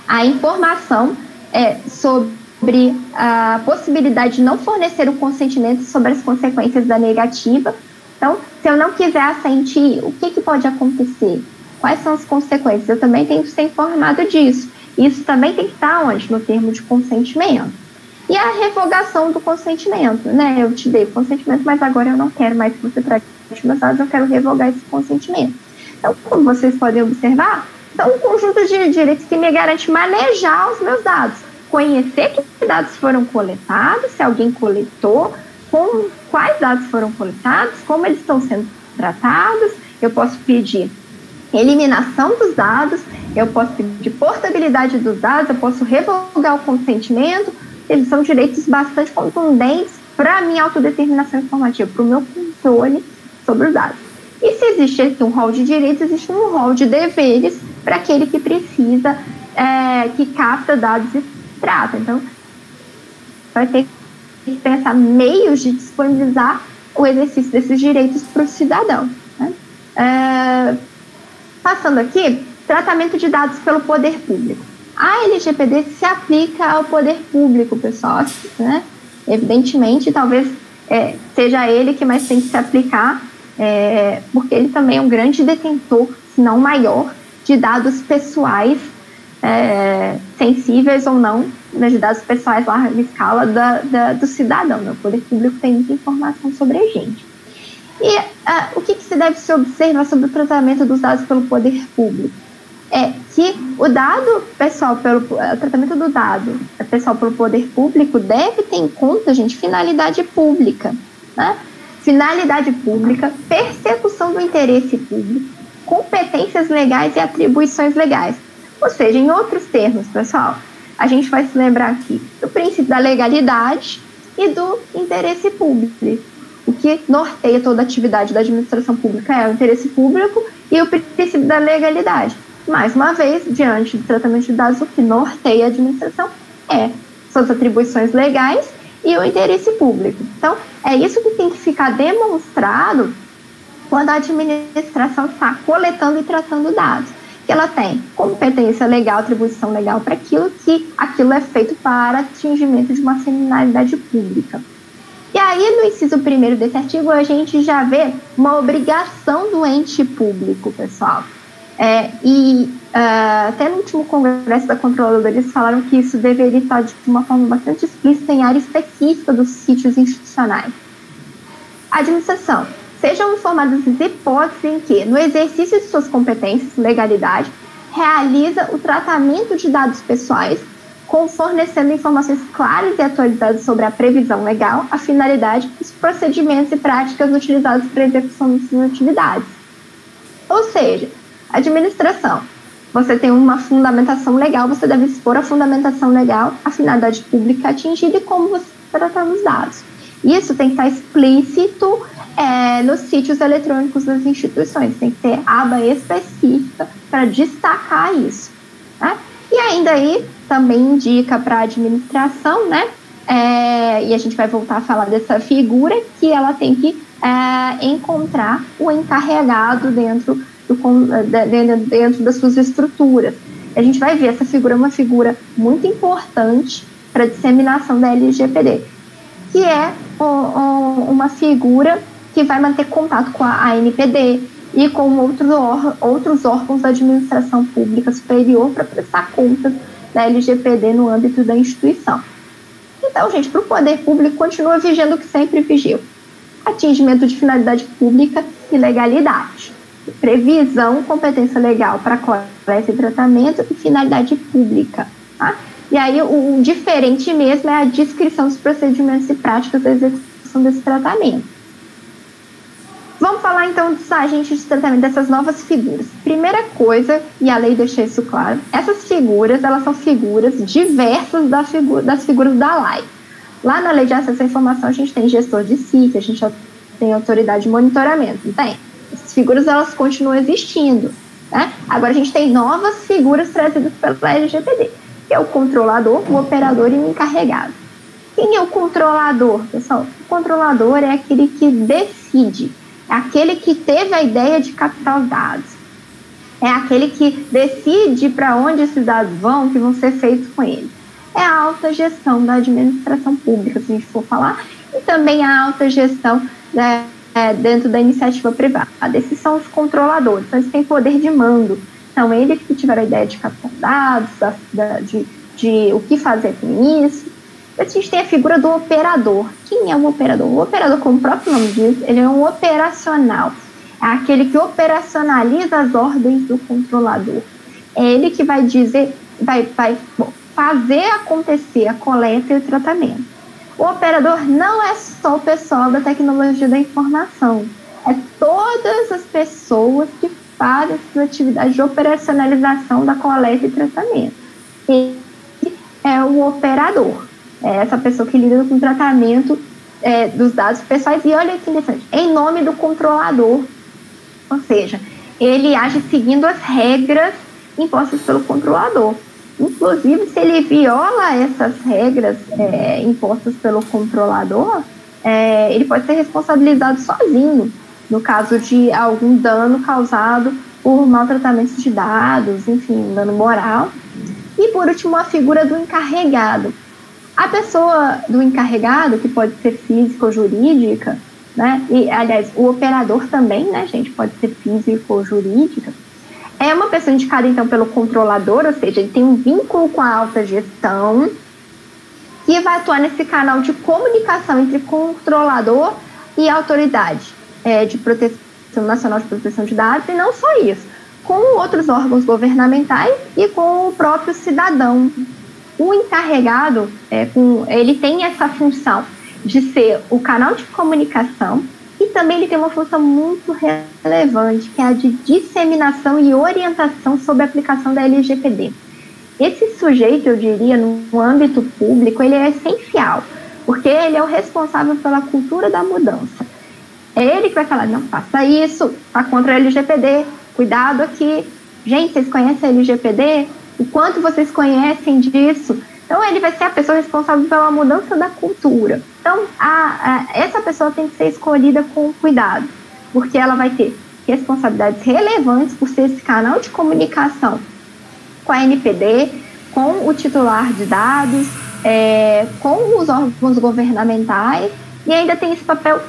à informação sobre a possibilidade de não fornecer o consentimento sobre as consequências da negativa. Então, se eu não quiser assentir, o que pode acontecer? Quais são as consequências? Eu também tenho que ser informado disso. Isso também tem que estar onde? No termo de consentimento. E a revogação do consentimento, né? Eu te dei o consentimento, mas agora eu não quero mais que você trate meus dados, eu quero revogar esse consentimento. Então, como vocês podem observar, são um conjunto de direitos que me garante manejar os meus dados, conhecer que dados foram coletados, se alguém coletou, com quais dados foram coletados, como eles estão sendo tratados. Eu posso pedir eliminação dos dados, eu posso pedir portabilidade dos dados, eu posso revogar o consentimento. Eles são direitos bastante contundentes para a minha autodeterminação informativa, para o meu controle sobre os dados. E se existe um rol de direitos, existe um rol de deveres para aquele que precisa, que capta dados e trata. Então, vai ter que pensar meios de disponibilizar o exercício desses direitos para o cidadão, né? Passando aqui, tratamento de dados pelo poder público. A LGPD se aplica ao poder público, pessoal, né? Evidentemente, talvez seja ele que mais tem que se aplicar, porque ele também é um grande detentor, se não maior, de dados pessoais, sensíveis ou não, né, de dados pessoais a larga escala do cidadão, né? O poder público tem muita informação sobre a gente. E o que se deve se observar sobre o tratamento dos dados pelo poder público? É que o dado pessoal o tratamento do dado pessoal pelo poder público deve ter em conta, gente, finalidade pública, né? Finalidade pública, persecução do interesse público, competências legais e atribuições legais. Ou seja, em outros termos, pessoal, a gente vai se lembrar aqui do princípio da legalidade e do interesse público. O que norteia toda a atividade da administração pública é o interesse público e o princípio da legalidade. Mais uma vez, diante do tratamento de dados, o que norteia a administração são as atribuições legais e o interesse público. Então, é isso que tem que ficar demonstrado quando a administração está coletando e tratando dados. Que ela tem competência legal, atribuição legal para aquilo, que aquilo é feito para atingimento de uma finalidade pública. E aí, no inciso 1º desse artigo, a gente já vê uma obrigação do ente público, pessoal. Até no último congresso da Controladoria, eles falaram que isso deveria estar de uma forma bastante explícita em área específica dos sítios institucionais. A administração, sejam informadas as hipóteses em que, no exercício de suas competências, legalidade, realiza o tratamento de dados pessoais, fornecendo informações claras e atualizadas sobre a previsão legal, a finalidade, os procedimentos e práticas utilizados para a execução dessas atividades. Ou seja, administração, você tem uma fundamentação legal, você deve expor a fundamentação legal, a finalidade pública atingida e como você tratar os dados. Isso tem que estar explícito nos sítios eletrônicos das instituições, tem que ter aba específica para destacar isso, né? E ainda aí também indica para a administração, né? E a gente vai voltar a falar dessa figura, que ela tem que encontrar o encarregado dentro das suas estruturas. A gente vai ver essa figura, uma figura muito importante para a disseminação da LGPD, que é uma figura que vai manter contato com a ANPD e com outros órgãos da administração pública superior para prestar contas da LGPD no âmbito da instituição. Então, gente, para o poder público continua vigendo o que sempre vigiu: atingimento de finalidade pública e legalidade. Previsão, competência legal para coleta e tratamento e finalidade pública, tá? E aí o diferente mesmo é a descrição dos procedimentos e práticas da execução desse tratamento. Vamos falar então dos agentes de tratamento, dessas novas figuras. Primeira coisa, e a lei deixa isso claro, essas figuras, elas são figuras diversas das figuras da lei. Lá na lei de acesso à informação a gente tem gestor de sítio, a gente já tem autoridade de monitoramento, não tem? Essas figuras, elas continuam existindo, né? Agora a gente tem novas figuras trazidas pela LGPD, que é o controlador, o operador e o encarregado. Quem é o controlador, pessoal? O controlador é aquele que decide, é aquele que teve a ideia de captar os dados, é aquele que decide para onde esses dados vão, que vão ser feitos com eles. É a alta gestão da administração pública, se a gente for falar, e também a alta gestão dentro da iniciativa privada. Esses são os controladores, então eles têm poder de mando. São eles que tiveram a ideia de captar dados, de o que fazer com isso. A gente tem a figura do operador. Quem é o operador? O operador, como o próprio nome diz, ele é um operacional. É aquele que operacionaliza as ordens do controlador. É ele que vai dizer, vai fazer acontecer a coleta e o tratamento. O operador não é só o pessoal da tecnologia da informação. É todas as pessoas que fazem essas atividades de operacionalização da coleta e tratamento. Ele é o operador. É essa pessoa que lida com o tratamento dos dados pessoais. E olha que interessante, em nome do controlador. Ou seja, ele age seguindo as regras impostas pelo controlador. Inclusive, se ele viola essas regras impostas pelo controlador, ele pode ser responsabilizado sozinho, no caso de algum dano causado por maltratamento de dados, enfim, um dano moral. E, por último, a figura do encarregado. A pessoa do encarregado, que pode ser física ou jurídica, né? E, aliás, o operador também, né, gente, pode ser físico ou jurídica, é uma pessoa indicada, então, pelo controlador, ou seja, ele tem um vínculo com a alta gestão, que vai atuar nesse canal de comunicação entre controlador e autoridade de proteção nacional de proteção de dados, e não só isso, com outros órgãos governamentais e com o próprio cidadão. O encarregado, ele tem essa função de ser o canal de comunicação, e também ele tem uma função muito relevante, que é a de disseminação e orientação sobre a aplicação da LGPD. Esse sujeito, eu diria, no âmbito público, ele é essencial, porque ele é o responsável pela cultura da mudança. É ele que vai falar, não, faça isso, está contra a LGPD, cuidado aqui. Gente, vocês conhecem a LGPD? O quanto vocês conhecem disso? Então, ele vai ser a pessoa responsável pela mudança da cultura. Então, essa pessoa tem que ser escolhida com cuidado, porque ela vai ter responsabilidades relevantes por ser esse canal de comunicação com a NPD, com o titular de dados, com os órgãos governamentais, e ainda tem esse papel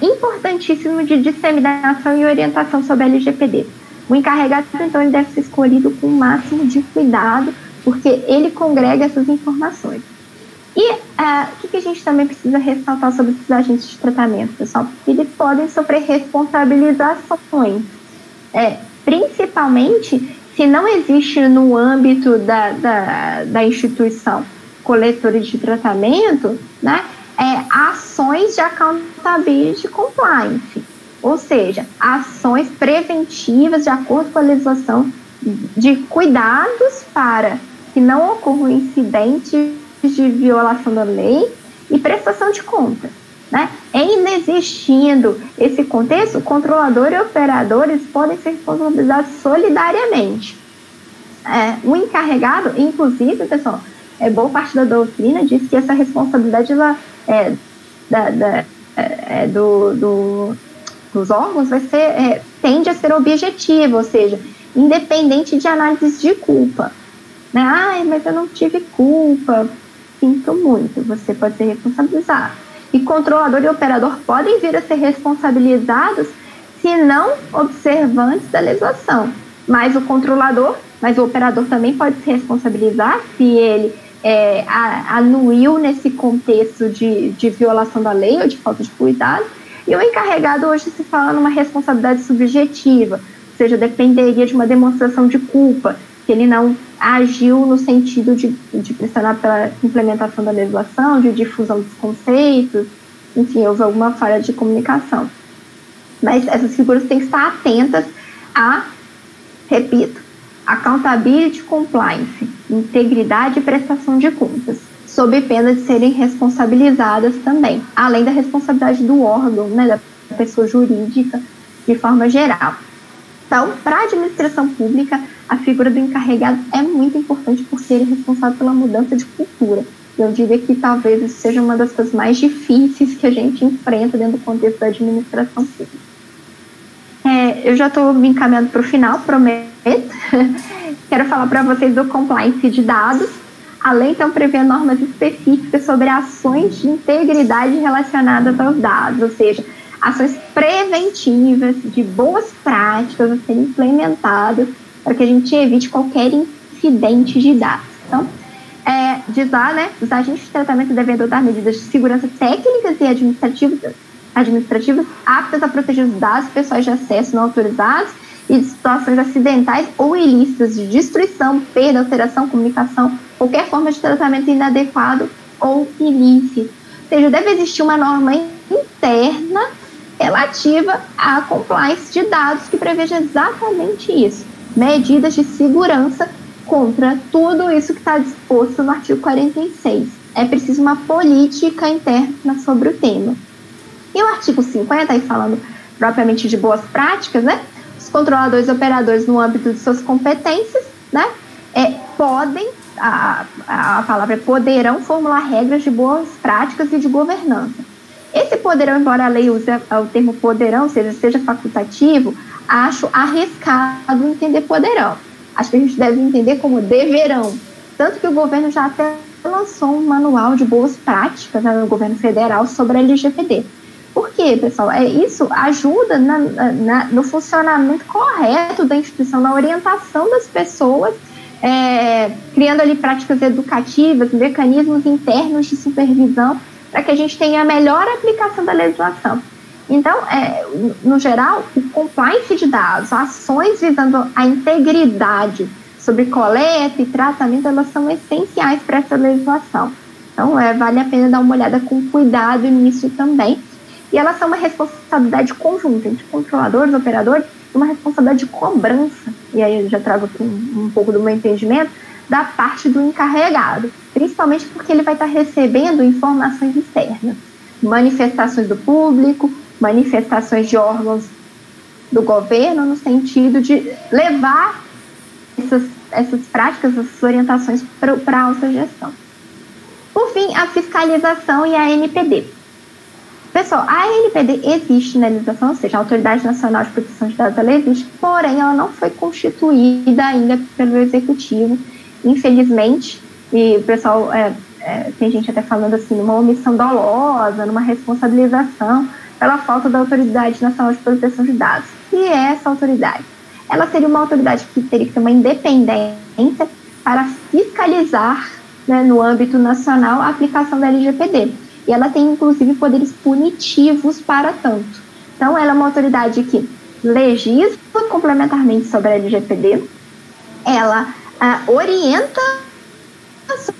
importantíssimo de disseminação e orientação sobre a LGPD. O encarregado, então, ele deve ser escolhido com o máximo de cuidado, porque ele congrega essas informações. E o que a gente também precisa ressaltar sobre esses agentes de tratamento, pessoal? Eles podem sofrer responsabilizações, principalmente se não existe no âmbito da instituição coletora de tratamento, né, ações de accountability compliance, ou seja, ações preventivas de acordo com a legislação de cuidados para que não ocorram incidentes de violação da lei e prestação de contas, né? Inexistindo esse contexto, o controlador e operadores podem ser responsabilizados solidariamente. O encarregado, inclusive, pessoal, boa parte da doutrina diz que essa responsabilidade dos órgãos tende a ser objetiva, ou seja, independente de análise de culpa. Né? Mas eu não tive culpa, sinto muito, você pode ser responsabilizado. E controlador e operador podem vir a ser responsabilizados se não observantes da legislação. Mas o operador também pode se responsabilizar se ele anuiu nesse contexto de violação da lei ou de falta de cuidado. E o encarregado hoje se fala numa responsabilidade subjetiva, ou seja, dependeria de uma demonstração de culpa, que ele não agiu no sentido de pressionar pela implementação da legislação, de difusão dos conceitos, enfim, houve alguma falha de comunicação. Mas essas figuras têm que estar atentas repito, accountability compliance, integridade e prestação de contas, sob pena de serem responsabilizadas também, além da responsabilidade do órgão, né, da pessoa jurídica, de forma geral. Então, para a administração pública, a figura do encarregado é muito importante por ser responsável pela mudança de cultura. Eu diria que talvez isso seja uma das coisas mais difíceis que a gente enfrenta dentro do contexto da administração pública. Eu já estou me encaminhando para o final, prometo. Quero falar para vocês do compliance de dados. A lei, então, prevê normas específicas sobre ações de integridade relacionadas aos dados, ou seja, ações preventivas de boas práticas a serem implementadas para que a gente evite qualquer incidente de dados. Então, diz lá, né, os agentes de tratamento devem adotar medidas de segurança técnicas e administrativas aptas a proteger os dados pessoais de acesso não autorizados e de situações acidentais ou ilícitas de destruição, perda, alteração, comunicação, qualquer forma de tratamento inadequado ou ilícito. Ou seja, deve existir uma norma interna relativa à compliance de dados que preveja exatamente isso. Medidas de segurança contra tudo isso que está disposto no artigo 46. É preciso uma política interna sobre o tema. E o artigo 50, aí falando propriamente de boas práticas, né? Os controladores e operadores, no âmbito de suas competências, né? Podem, a palavra poderão formular regras de boas práticas e de governança. Esse poderão, embora a lei use o termo poderão, seja facultativo, acho arriscado entender poderão. Acho que a gente deve entender como deverão. Tanto que o governo já até lançou um manual de boas práticas, né, no governo federal sobre a LGPD. Por quê, pessoal? Isso ajuda no funcionamento correto da instituição, na orientação das pessoas, criando ali práticas educativas, mecanismos internos de supervisão, para que a gente tenha a melhor aplicação da legislação. Então, no geral, o compliance de dados, ações visando a integridade sobre coleta e tratamento, elas são essenciais para essa legislação. Então, vale a pena dar uma olhada com cuidado nisso também. E elas são uma responsabilidade conjunta entre controladores, operadores, uma responsabilidade de cobrança. E aí eu já trago aqui um pouco do meu entendimento, da parte do encarregado, principalmente porque ele vai estar recebendo informações externas, manifestações do público, manifestações de órgãos do governo, no sentido de levar essas práticas, essas orientações para a autogestão. Por fim, a fiscalização e a ANPD. Pessoal, a ANPD existe na legislação, ou seja, a Autoridade Nacional de Proteção de Dados, ela existe, porém ela não foi constituída ainda pelo Executivo, infelizmente, e o pessoal, tem gente até falando assim, numa omissão dolosa, numa responsabilização pela falta da Autoridade Nacional de Proteção de Dados. Que é essa autoridade? Ela seria uma autoridade que teria que ter uma independência para fiscalizar, né, no âmbito nacional, a aplicação da LGPD. E ela tem, inclusive, poderes punitivos para tanto. Então, ela é uma autoridade que legisla complementarmente sobre a LGPD, ela orienta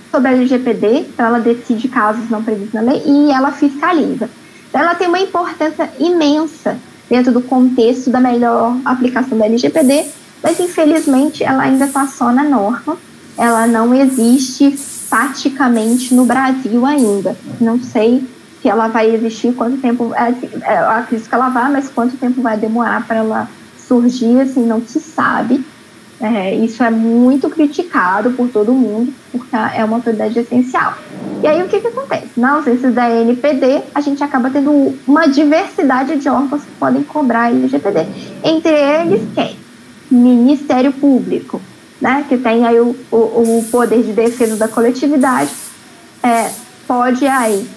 sobre a LGPD, então ela decide casos não previstos na lei e ela fiscaliza. Então, ela tem uma importância imensa dentro do contexto da melhor aplicação da LGPD, mas, infelizmente, ela ainda está só na norma, ela não existe praticamente no Brasil ainda. Não sei se ela vai existir, quanto tempo, eu acredito que ela vai, mas quanto tempo vai demorar para ela surgir, assim, não se sabe. Isso é muito criticado por todo mundo, porque é uma autoridade essencial. E aí o que acontece? Na ausência da ANPD, a gente acaba tendo uma diversidade de órgãos que podem cobrar a LGPD. Entre eles, quem? Ministério Público, né, que tem aí o poder de defesa da coletividade, pode aí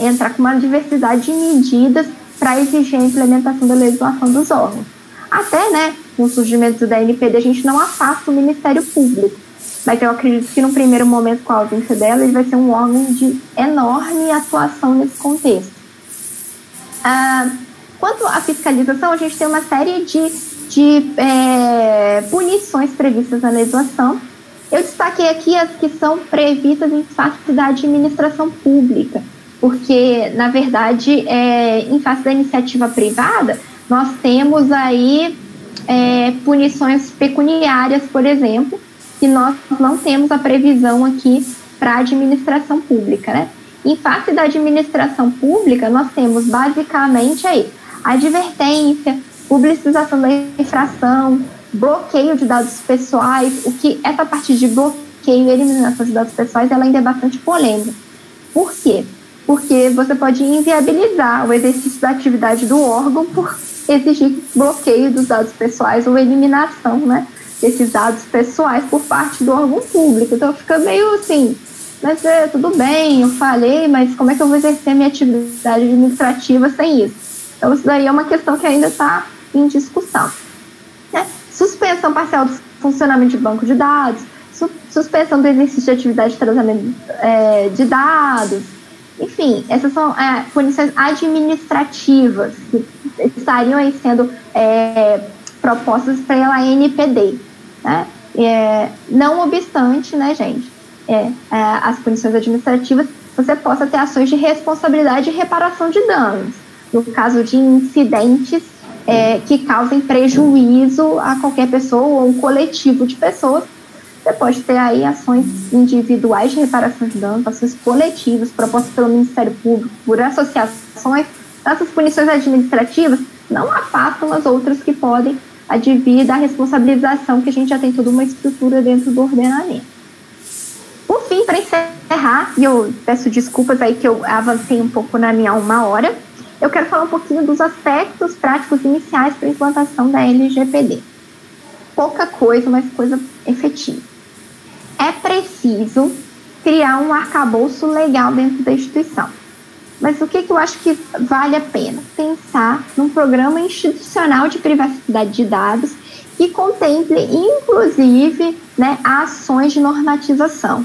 entrar com uma diversidade de medidas para exigir a implementação da legislação dos órgãos. Até, né, com o surgimento da ANPD, a gente não afasta o Ministério Público, mas eu acredito que no primeiro momento, com a ausência dela, ele vai ser um órgão de enorme atuação nesse contexto. Quanto à fiscalização, a gente tem uma série de punições previstas na legislação. Eu destaquei aqui as que são previstas em face da administração pública, porque, na verdade, em face da iniciativa privada, nós temos aí punições pecuniárias, por exemplo, que nós não temos a previsão aqui para a administração pública, né? Em face da administração pública, nós temos basicamente aí advertência, publicização da infração, bloqueio de dados pessoais, o que essa parte de bloqueio e eliminação de dados pessoais ela ainda é bastante polêmica. Por quê? Porque você pode inviabilizar o exercício da atividade do órgão por exigir bloqueio dos dados pessoais ou eliminação, né, desses dados pessoais por parte do órgão público. Então fica meio assim, mas tudo bem, eu falei, mas como é que eu vou exercer minha atividade administrativa sem isso? Então isso daí é uma questão que ainda está em discussão. Né? Suspensão parcial do funcionamento de banco de dados, suspensão do exercício de atividade de tratamento de dados, enfim, essas são punições administrativas que estariam aí sendo propostas pela ANPD. Né? Não obstante, né, gente, as punições administrativas, você possa ter ações de responsabilidade e reparação de danos, no caso de incidentes que causem prejuízo a qualquer pessoa ou um coletivo de pessoas. Você pode ter aí ações individuais de reparação de danos, ações coletivas propostas pelo Ministério Público, por associações. Essas punições administrativas não afastam as outras que podem advir da responsabilização, que a gente já tem toda uma estrutura dentro do ordenamento. Por fim, fim, para encerrar, e eu peço desculpas aí que eu avancei um pouco na minha 1 hora, eu quero falar um pouquinho dos aspectos práticos iniciais para a implantação da LGPD. Pouca coisa, mas coisa efetiva. É preciso criar um arcabouço legal dentro da instituição. Mas o que eu acho que vale a pena? Pensar num programa institucional de privacidade de dados que contemple, inclusive, né, ações de normatização.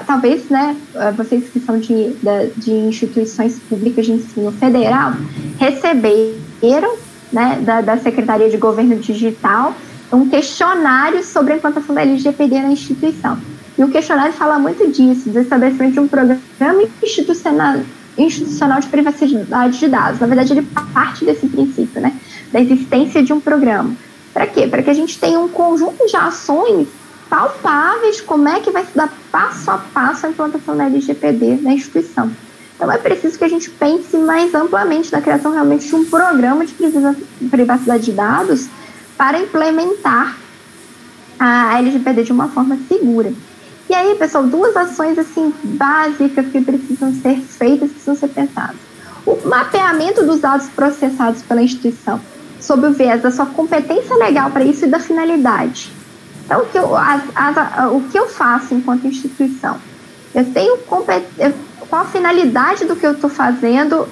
Talvez, né, vocês que são de instituições públicas de ensino federal receberam, né, da Secretaria de Governo Digital um questionário sobre a implantação da LGPD na instituição. E o questionário fala muito disso, do estabelecimento de um programa institucional de privacidade de dados. Na verdade, ele parte desse princípio, né, da existência de um programa. Para quê? Para que a gente tenha um conjunto de ações palpáveis de como é que vai se dar passo a passo a implantação da LGPD na instituição. Então, é preciso que a gente pense mais amplamente na criação realmente de um programa de privacidade de dados para implementar a LGPD de uma forma segura. E aí, pessoal, 2 ações assim, básicas que precisam ser feitas, precisam ser pensadas. O mapeamento dos dados processados pela instituição, sob o viés da sua competência legal para isso e da finalidade. Então, o que eu faço enquanto instituição? Eu tenho qual a finalidade do que eu estou fazendo,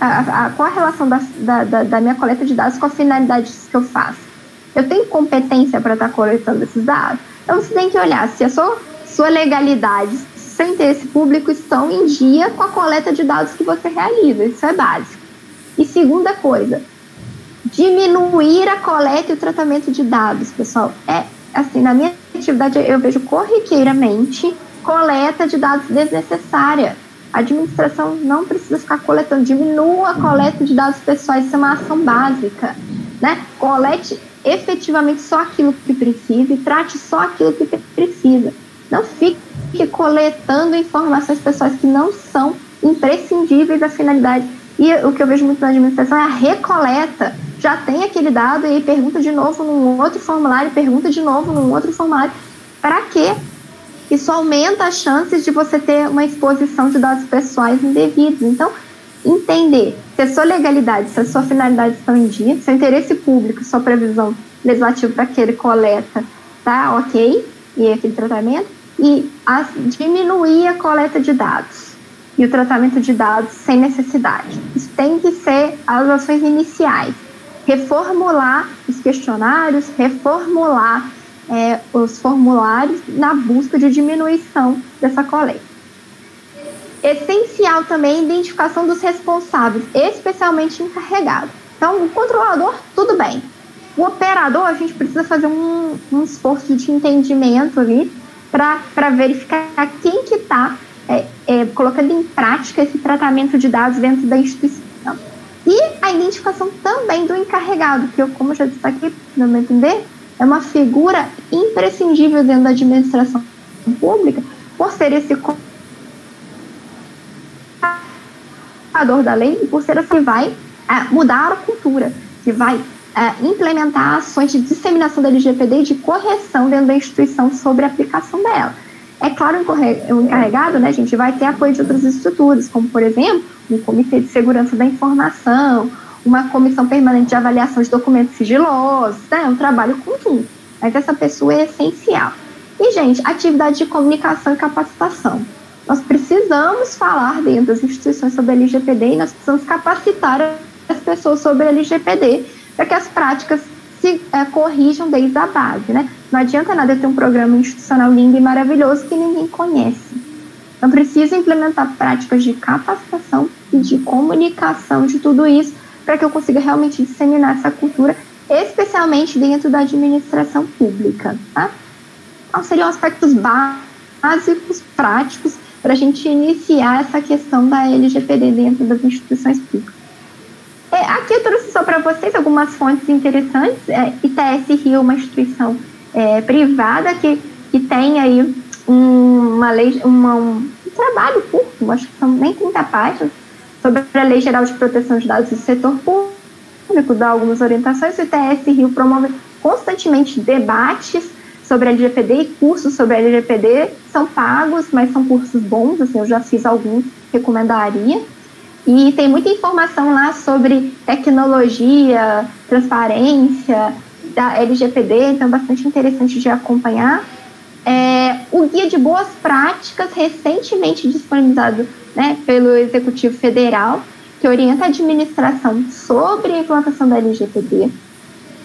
qual a relação da minha coleta de dados com a finalidade que eu faço? Eu tenho competência para estar coletando esses dados? Então, você tem que olhar se a sua legalidade, seu interesse público estão em dia com a coleta de dados que você realiza. Isso é básico. E segunda coisa, diminuir a coleta e o tratamento de dados, pessoal. Assim, na minha atividade, eu vejo corriqueiramente coleta de dados desnecessária. A administração não precisa ficar coletando, diminua a coleta de dados pessoais, isso é uma ação básica, né? Colete efetivamente só aquilo que precisa e trate só aquilo que precisa. Não fique coletando informações pessoais que não são imprescindíveis à finalidade. E o que eu vejo muito na administração é a recoleta. Já tem aquele dado e aí pergunta de novo num outro formulário, pergunta de novo num outro formulário. Para quê? Isso aumenta as chances de você ter uma exposição de dados pessoais indevidos. Então, entender se a sua legalidade, se a sua finalidade estão em dia, seu interesse público, sua previsão legislativa para aquele coleta tá ok, e aquele tratamento, e diminuir a coleta de dados e o tratamento de dados sem necessidade. Isso tem que ser as ações iniciais. Reformular os questionários, reformular os formulários na busca de diminuição dessa coleta. Essencial também a identificação dos responsáveis, especialmente encarregados. Então, o controlador, tudo bem. O operador, a gente precisa fazer um esforço de entendimento ali para verificar quem que está colocando em prática esse tratamento de dados dentro da instituição. E a identificação também do encarregado, que eu, como eu já destaquei, no meu entender, é uma figura imprescindível dentro da administração pública, por ser esse coordenador da lei e por ser esse que vai mudar a cultura, que vai implementar ações de disseminação da LGPD e de correção dentro da instituição sobre a aplicação dela. É claro, o encarregado, né, a gente vai ter apoio de outras estruturas, como, por exemplo, um comitê de segurança da informação, uma comissão permanente de avaliação de documentos sigilosos, né, um trabalho conjunto. Mas essa pessoa é essencial. E, gente, atividade de comunicação e capacitação. Nós precisamos falar dentro das instituições sobre a LGPD e nós precisamos capacitar as pessoas sobre a LGPD para que as práticas se corrijam desde a base, né? Não adianta nada ter um programa institucional lindo e maravilhoso que ninguém conhece. Então, preciso implementar práticas de capacitação e de comunicação de tudo isso para que eu consiga realmente disseminar essa cultura, especialmente dentro da administração pública, tá? Então, seriam aspectos básicos, práticos, para a gente iniciar essa questão da LGPD dentro das instituições públicas. Aqui eu trouxe só para vocês algumas fontes interessantes. ITS Rio, uma instituição privada que tem aí uma lei, um trabalho curto, acho que são nem 30 páginas, sobre a Lei Geral de Proteção de Dados do Setor Público, dá algumas orientações. O ITS Rio promove constantemente debates sobre LGPD e cursos sobre LGPD. São pagos, mas são cursos bons, assim, eu já fiz alguns, recomendaria. E tem muita informação lá sobre tecnologia, transparência, da LGPD, então é bastante interessante de acompanhar. O Guia de Boas Práticas, recentemente disponibilizado, né, pelo Executivo Federal, que orienta a administração sobre a implantação da LGPD.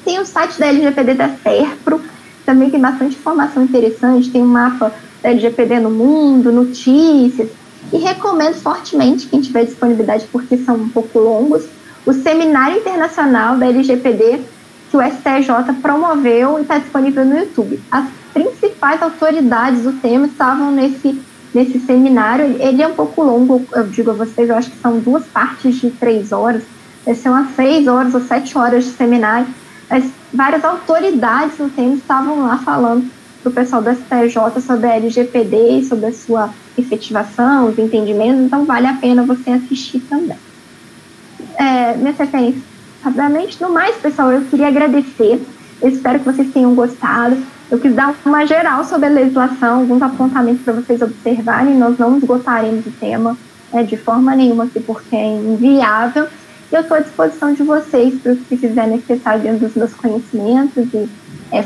Tem o site da LGPD da SERPRO, também tem bastante informação interessante, tem um mapa da LGPD no mundo, notícias, e recomendo fortemente, quem tiver disponibilidade, porque são um pouco longos, o Seminário Internacional da LGPD, que o STJ promoveu e está disponível no YouTube. As principais autoridades do tema estavam nesse seminário. Ele é um pouco longo, eu digo a vocês, eu acho que são 2 partes de 3 horas, deve ser umas 6 horas ou 7 horas de seminário, mas várias autoridades no tema estavam lá falando para o pessoal do STJ sobre a LGPD, sobre a sua efetivação, os entendimentos, então vale a pena você assistir também. Minhas referências, rapidamente. No mais, pessoal, eu queria agradecer, eu espero que vocês tenham gostado. Eu quis dar uma geral sobre a legislação, alguns apontamentos para vocês observarem. Nós não esgotaremos o tema de forma nenhuma aqui, porque é inviável. E eu estou à disposição de vocês para o que fizer necessário dentro dos meus conhecimentos. E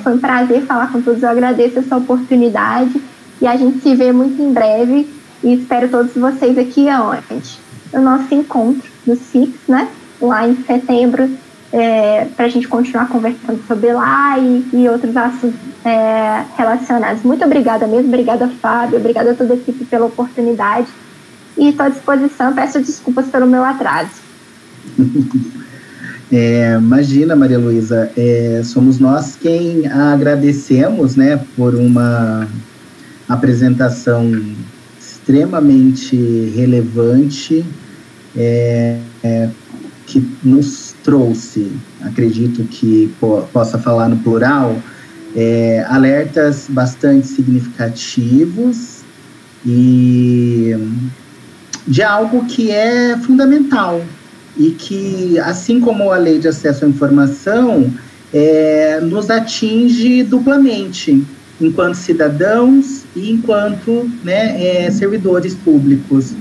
foi um prazer falar com todos. Eu agradeço essa oportunidade e a gente se vê muito em breve. E espero todos vocês aqui aonde? No nosso encontro do CICS, né? Lá em setembro, para a gente continuar conversando sobre lá e outros assuntos relacionados. Muito obrigada mesmo, obrigada, Fábio, obrigada a toda a equipe pela oportunidade e estou à disposição. Peço desculpas pelo meu atraso. Imagina, Maria Luísa, somos nós quem agradecemos, né, por uma apresentação extremamente relevante, que nos trouxe, acredito que possa falar no plural, alertas bastante significativos e de algo que é fundamental e que, assim como a Lei de Acesso à Informação, nos atinge duplamente, enquanto cidadãos e enquanto, né, servidores públicos.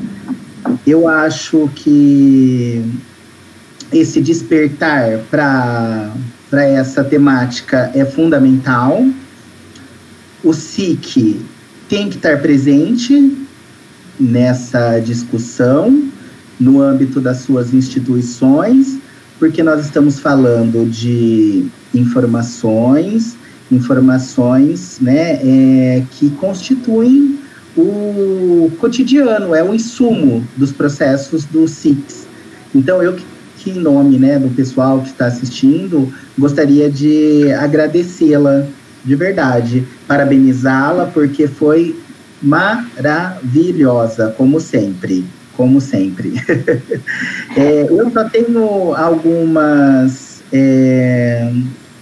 Eu acho que esse despertar para essa temática é fundamental. O SIC tem que estar presente nessa discussão, no âmbito das suas instituições, porque nós estamos falando de informações, né, que constituem o cotidiano, o insumo dos processos do SICS. Então, eu que em nome, né, do pessoal que está assistindo, gostaria de agradecê-la de verdade, parabenizá-la, porque foi maravilhosa, como sempre. Eu só tenho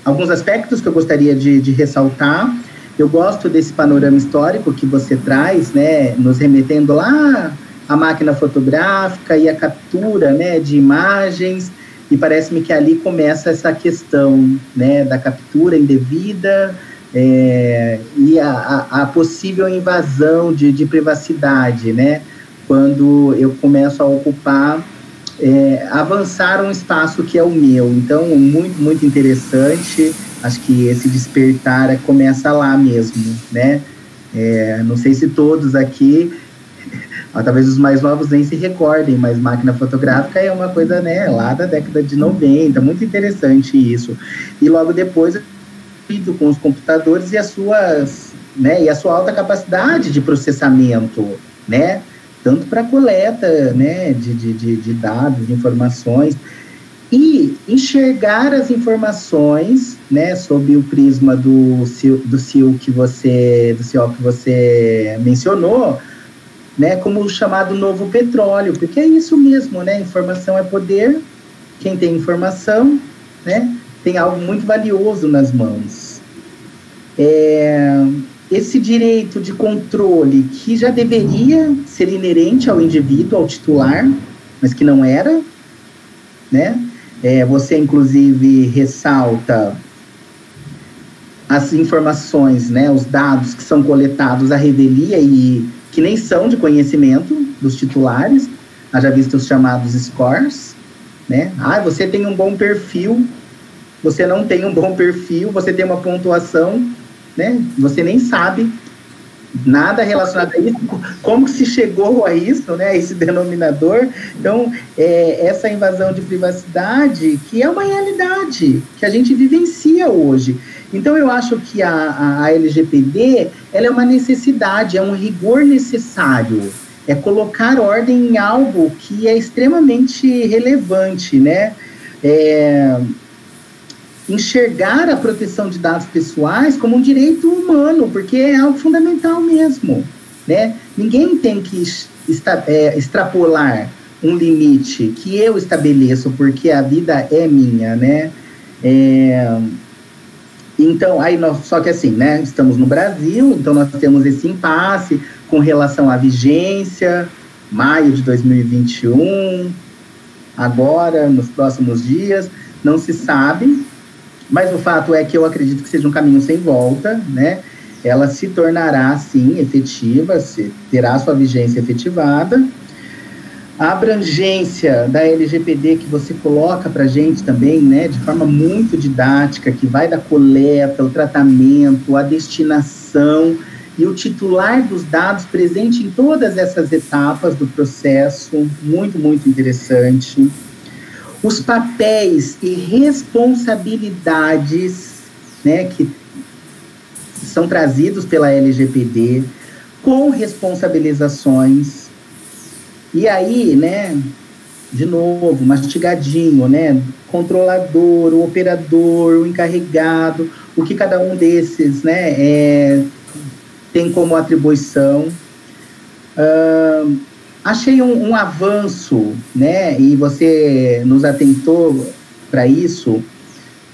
alguns aspectos que eu gostaria de ressaltar. Eu gosto desse panorama histórico que você traz, né, nos remetendo lá à máquina fotográfica e a captura, né, de imagens, e parece-me que ali começa essa questão, né, da captura indevida e a possível invasão de privacidade, né, quando eu começo a ocupar, avançar um espaço que é o meu. Então, muito, muito interessante. Acho que esse despertar começa lá mesmo, né? Não sei se todos aqui, talvez os mais novos nem se recordem, mas máquina fotográfica é uma coisa, né, lá da década de 90, muito interessante isso. E logo depois, com os computadores e a sua alta capacidade de processamento, né? Tanto para coleta, né, de dados, de informações, e enxergar as informações, né, sob o prisma do CEO que você mencionou, né, como o chamado novo petróleo, porque é isso mesmo, né, informação é poder, quem tem informação, né, tem algo muito valioso nas mãos. Esse direito de controle que já deveria ser inerente ao indivíduo, ao titular, mas que não era, né? Você, inclusive, ressalta as informações, né, os dados que são coletados à revelia e que nem são de conhecimento dos titulares, haja visto os chamados scores, né? Você tem um bom perfil, você não tem um bom perfil, você tem uma pontuação, né? Você nem sabe nada relacionado a isso, como se chegou a isso, né, esse denominador. Então, essa invasão de privacidade, que é uma realidade que a gente vivencia hoje. Então, eu acho que a LGPD, ela é uma necessidade, é um rigor necessário, é colocar ordem em algo que é extremamente relevante, né, enxergar a proteção de dados pessoais como um direito humano, porque é algo fundamental mesmo, né? Ninguém tem que extrapolar um limite que eu estabeleço, porque a vida é minha, né? Então, só que assim, né? Estamos no Brasil, então nós temos esse impasse com relação à vigência, maio de 2021, agora, nos próximos dias, não se sabe. Mas o fato é que eu acredito que seja um caminho sem volta, né? Ela se tornará, sim, efetiva, terá sua vigência efetivada. A abrangência da LGPD que você coloca para a gente também, né, de forma muito didática, que vai da coleta, o tratamento, a destinação e o titular dos dados presente em todas essas etapas do processo, muito, muito interessante. Os papéis e responsabilidades, né, que são trazidos pela LGPD, com responsabilizações. E aí, né, de novo, mastigadinho, né, controlador, o operador, o encarregado, o que cada um desses, né, tem como atribuição. Achei um avanço, né, e você nos atentou para isso.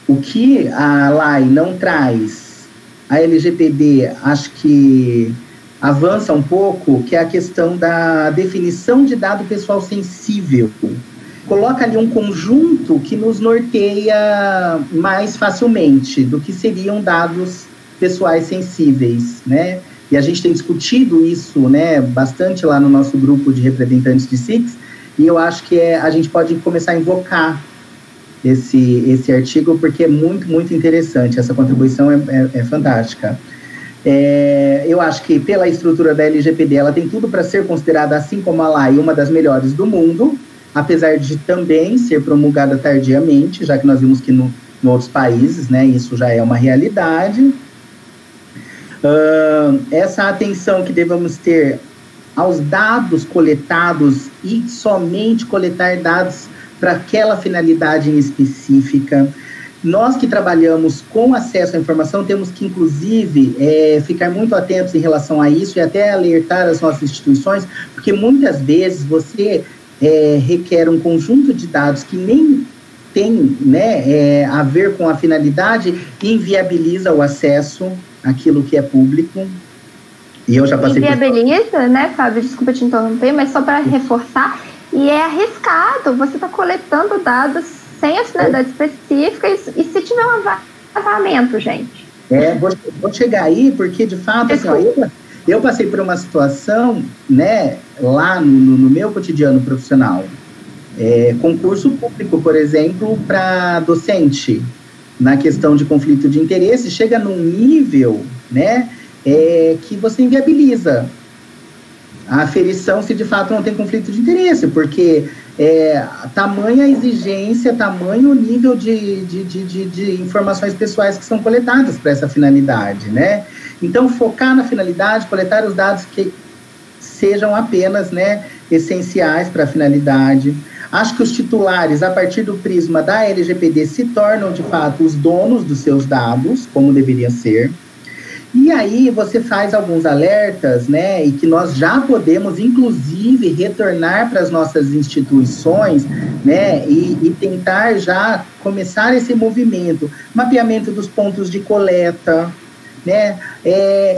O que a LAI não traz, a LGPD acho que avança um pouco, que é a questão da definição de dado pessoal sensível. Coloca ali um conjunto que nos norteia mais facilmente do que seriam dados pessoais sensíveis, né? E a gente tem discutido isso, né, bastante lá no nosso grupo de representantes de SICs, e eu acho que a gente pode começar a invocar esse artigo, porque é muito, muito interessante, essa contribuição é fantástica. Eu acho que pela estrutura da LGPD, ela tem tudo para ser considerada, assim como a LAI, uma das melhores do mundo, apesar de também ser promulgada tardiamente, já que nós vimos que em outros países, né, isso já é uma realidade. Essa atenção que devemos ter aos dados coletados e somente coletar dados para aquela finalidade em específica. Nós que trabalhamos com acesso à informação temos que, inclusive, ficar muito atentos em relação a isso e até alertar as nossas instituições, porque muitas vezes você requer um conjunto de dados que nem tem, né, a ver com a finalidade e inviabiliza o acesso àquilo que é público. E eu já passei inviabiliza, né, Fábio? Desculpa te interromper, mas só para reforçar, e é arriscado, você está coletando dados sem a finalidade específica e se tiver um vazamento, gente. Vou chegar aí, porque de fato, assim, eu passei por uma situação, né, lá no meu cotidiano profissional, concurso público, por exemplo, para docente, na questão de conflito de interesse, chega num nível, né, que você inviabiliza a aferição se de fato não tem conflito de interesse, porque tamanha exigência, tamanho nível de informações pessoais que são coletadas para essa finalidade, né? Então, focar na finalidade, coletar os dados que sejam apenas, né, essenciais para a finalidade. Acho que os titulares, a partir do prisma da LGPD, se tornam, de fato, os donos dos seus dados, como deveria ser. E aí você faz alguns alertas, né, e que nós já podemos, inclusive, retornar para as nossas instituições, né, e tentar já começar esse movimento. Mapeamento dos pontos de coleta, né,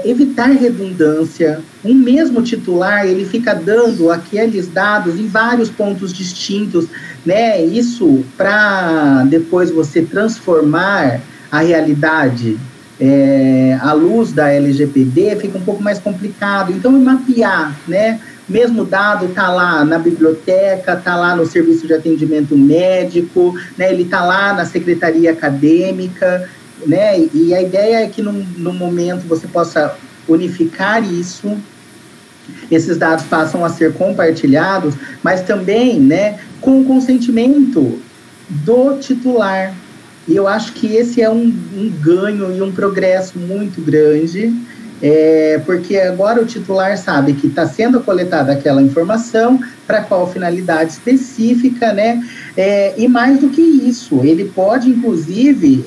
evitar redundância. Um mesmo titular, ele fica dando aqueles dados em vários pontos distintos, né, isso para depois você transformar a realidade à luz da LGPD, fica um pouco mais complicado. Então, mapear, né? Mesmo dado está lá na biblioteca, está lá no serviço de atendimento médico, né? Ele está lá na secretaria acadêmica, né? E a ideia é que, num momento, você possa unificar isso, esses dados passam a ser compartilhados, mas também, né, com o consentimento do titular. E eu acho que esse é um ganho e um progresso muito grande, porque agora o titular sabe que está sendo coletada aquela informação, para qual finalidade específica, né? E mais do que isso, ele pode, inclusive,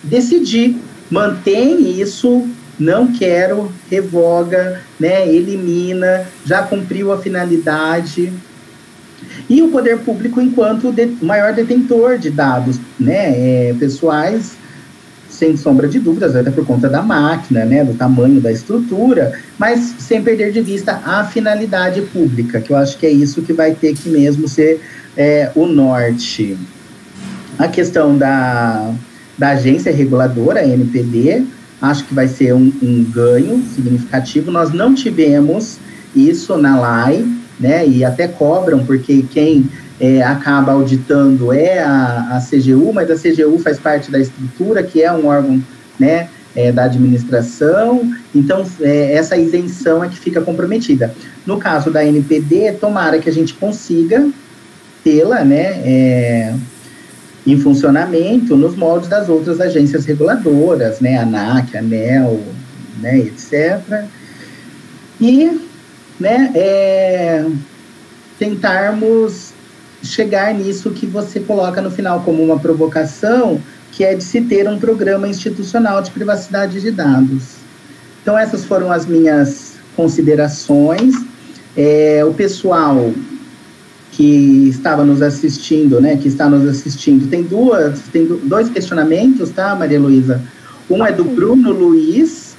decidir, mantém isso, não quero, revoga, né? Elimina, já cumpriu a finalidade. E o poder público, enquanto maior detentor de dados, né, pessoais, sem sombra de dúvidas, até por conta da máquina, né, do tamanho da estrutura, mas sem perder de vista a finalidade pública, que eu acho que é isso que vai ter que mesmo ser o norte. A questão da agência reguladora, a ANPD, acho que vai ser um ganho significativo. Nós não tivemos isso na LAI, né, e até cobram, porque quem acaba auditando é a CGU, mas a CGU faz parte da estrutura, que é um órgão, né, da administração, então essa isenção é que fica comprometida. No caso da NPD, tomara que a gente consiga tê-la, né, em funcionamento nos moldes das outras agências reguladoras, né, ANAC, ANEEL, né, etc. E, né, tentarmos chegar nisso que você coloca no final como uma provocação, que é de se ter um programa institucional de privacidade de dados. Então, essas foram as minhas considerações. O pessoal que estava nos assistindo, né, que está nos assistindo, tem dois questionamentos, tá, Maria Luísa? Um é do Bruno Luiz.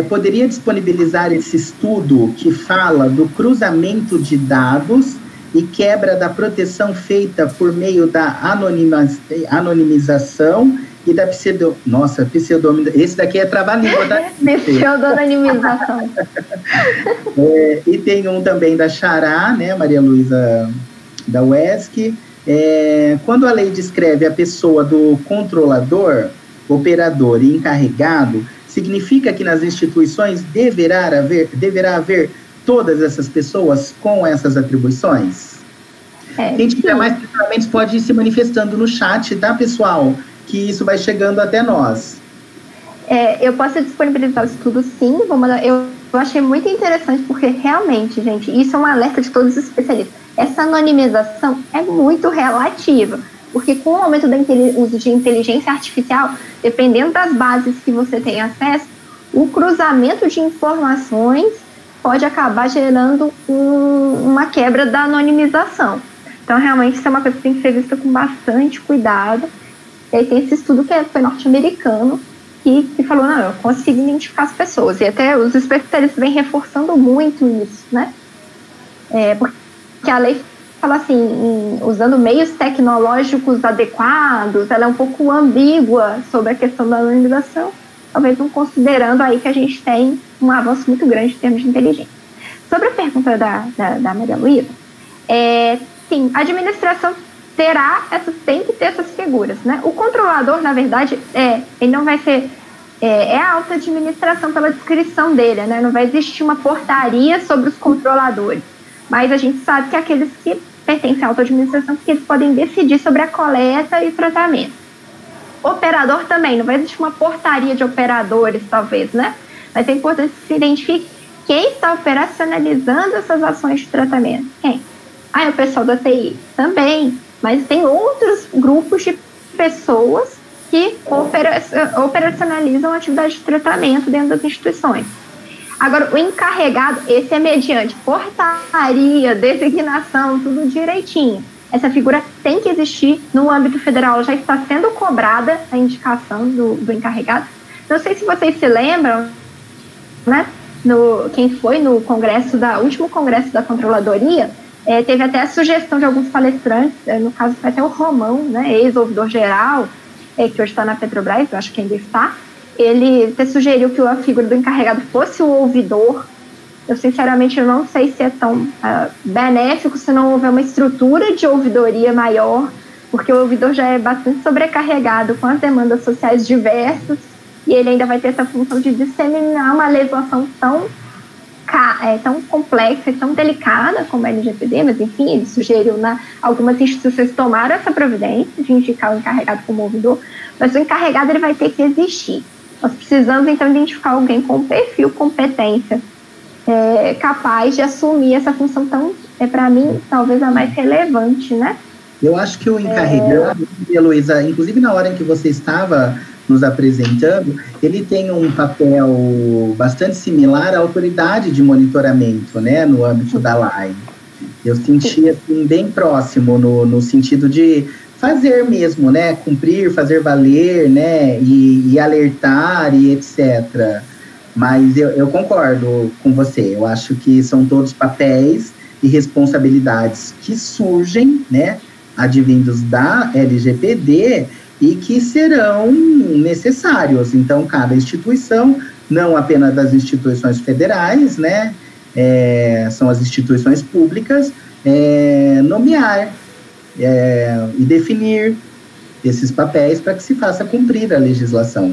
Poderia disponibilizar esse estudo que fala do cruzamento de dados e quebra da proteção feita por meio da anonimização e da esse daqui é trava-língua da pseudonimização. E tem um também da Xará, né, Maria Luísa, da UESC. Quando a lei descreve a pessoa do controlador, operador e encarregado, significa que nas instituições deverá haver todas essas pessoas com essas atribuições? Quem tiver mais questionamentos pode ir se manifestando no chat, tá, pessoal? Que isso vai chegando até nós. Eu posso disponibilizar o estudo, sim. Vou mandar. Eu achei muito interessante, porque realmente, gente, isso é um alerta de todos os especialistas. Essa anonimização é muito relativa, porque com o aumento do uso de inteligência artificial, dependendo das bases que você tem acesso, o cruzamento de informações pode acabar gerando uma quebra da anonimização. Então, realmente, isso é uma coisa que tem que ser vista com bastante cuidado. E aí tem esse estudo que foi norte-americano, que falou, não, eu consigo identificar as pessoas. E até os especialistas vêm reforçando muito isso, né? Porque a lei fala assim, usando meios tecnológicos adequados, ela é um pouco ambígua sobre a questão da anonimização, talvez não considerando aí que a gente tem um avanço muito grande em termos de inteligência. Sobre a pergunta da Maria Luísa, sim, a administração tem que ter essas figuras, né? O controlador, na verdade, ele não vai ser, a alta administração pela descrição dele, né? Não vai existir uma portaria sobre os controladores, mas a gente sabe que aqueles que pertencem à alta administração, porque eles podem decidir sobre a coleta e tratamento. Operador também, não vai existir uma portaria de operadores, talvez, né? Mas é importante que se identifique quem está operacionalizando essas ações de tratamento. Quem? É o pessoal da TI também, mas tem outros grupos de pessoas que operacionalizam a atividade de tratamento dentro das instituições. Agora, o encarregado, esse é mediante portaria, designação, tudo direitinho. Essa figura tem que existir no âmbito federal, já está sendo cobrada a indicação do encarregado. Não sei se vocês se lembram, né? Quem foi no último congresso da Controladoria, teve até a sugestão de alguns palestrantes, no caso foi até o Romão, né, ex-ouvidor geral, que hoje está na Petrobras, eu acho que ainda está, ele até sugeriu que a figura do encarregado fosse o ouvidor. Eu, sinceramente, eu não sei se é tão benéfico se não houver uma estrutura de ouvidoria maior, porque o ouvidor já é bastante sobrecarregado com as demandas sociais diversas, e ele ainda vai ter essa função de disseminar uma legislação tão complexa e tão delicada como a LGPD, mas enfim, ele sugeriu, algumas instituições tomaram essa providência de indicar o encarregado como ouvidor, mas o encarregado ele vai ter que existir. Nós precisamos, então, identificar alguém com perfil, competência, capaz de assumir essa função tão, para mim, talvez a mais relevante, né? Eu acho que o encarregado, Heloísa, inclusive na hora em que você estava nos apresentando, ele tem um papel bastante similar à autoridade de monitoramento, né, no âmbito da LAI. Eu senti, assim, bem próximo no sentido de fazer mesmo, né, cumprir, fazer valer, né, e alertar e etc. Mas eu concordo com você, eu acho que são todos papéis e responsabilidades que surgem, né, advindos da LGPD e que serão necessários. Então, cada instituição, não apenas das instituições federais, né, são as instituições públicas, nomear e definir esses papéis para que se faça cumprir a legislação.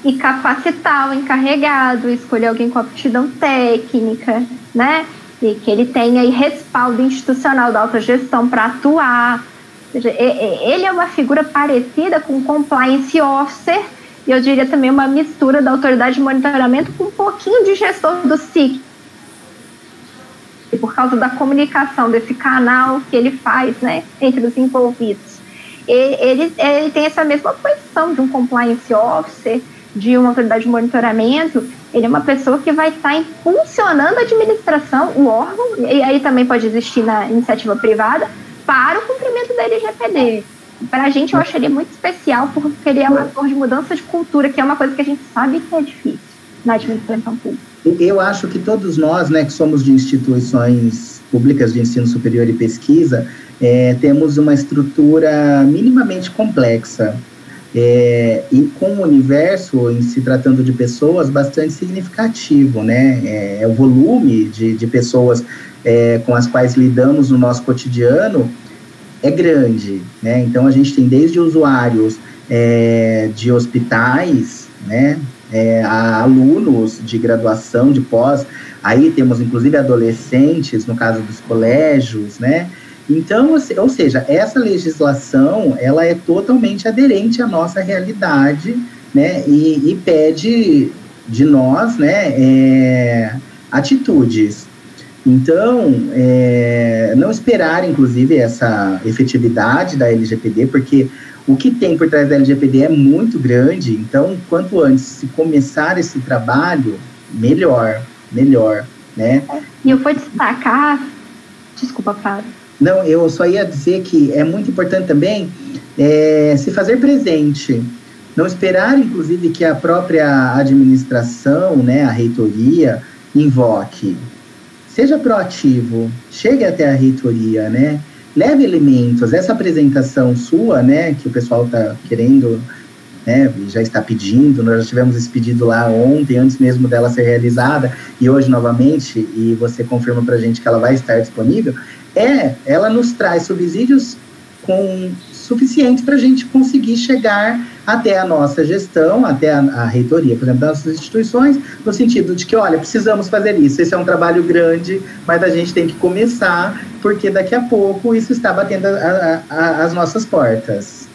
E capacitar o encarregado, escolher alguém com aptidão técnica, né? E que ele tenha aí respaldo institucional da autogestão para atuar. Ou seja, ele é uma figura parecida com o compliance officer, e eu diria também uma mistura da autoridade de monitoramento com um pouquinho de gestor do SIC, por causa da comunicação desse canal que ele faz, né, entre os envolvidos. Ele tem essa mesma posição de um compliance officer, de uma autoridade de monitoramento. Ele é uma pessoa que vai estar impulsionando a administração, o órgão, e aí também pode existir na iniciativa privada, para o cumprimento da LGPD. Para a gente, eu acharia muito especial, porque ele é um ator de mudança de cultura, que é uma coisa que a gente sabe que é difícil na administração pública. Eu acho que todos nós, né, que somos de instituições públicas de ensino superior e pesquisa, temos uma estrutura minimamente complexa. E com um universo, em se tratando de pessoas, bastante significativo, né? O volume de pessoas com as quais lidamos no nosso cotidiano é grande, né? Então, a gente tem desde usuários de hospitais, né? A alunos de graduação, de pós, aí temos inclusive adolescentes, no caso dos colégios, né? Então, ou seja, essa legislação, ela é totalmente aderente à nossa realidade, né, e pede de nós, né, atitudes. Então, não esperar, inclusive, essa efetividade da LGPD, porque o que tem por trás da LGPD é muito grande. Então, quanto antes se começar esse trabalho, melhor, né? E eu vou destacar... Desculpa, Fábio. Não, eu só ia dizer que é muito importante também se fazer presente. Não esperar, inclusive, que a própria administração, né, a reitoria, invoque. Seja proativo, chegue até a reitoria, né? Leve elementos. Essa apresentação sua, né, que o pessoal está querendo, né, já está pedindo, nós já tivemos esse pedido lá ontem, antes mesmo dela ser realizada, e hoje novamente, e você confirma para a gente que ela vai estar disponível, ela nos traz subsídios suficientes para a gente conseguir chegar até a nossa gestão, até a reitoria, por exemplo, das nossas instituições, no sentido de que, olha, precisamos fazer isso, esse é um trabalho grande, mas a gente tem que começar, porque daqui a pouco isso está batendo as nossas portas.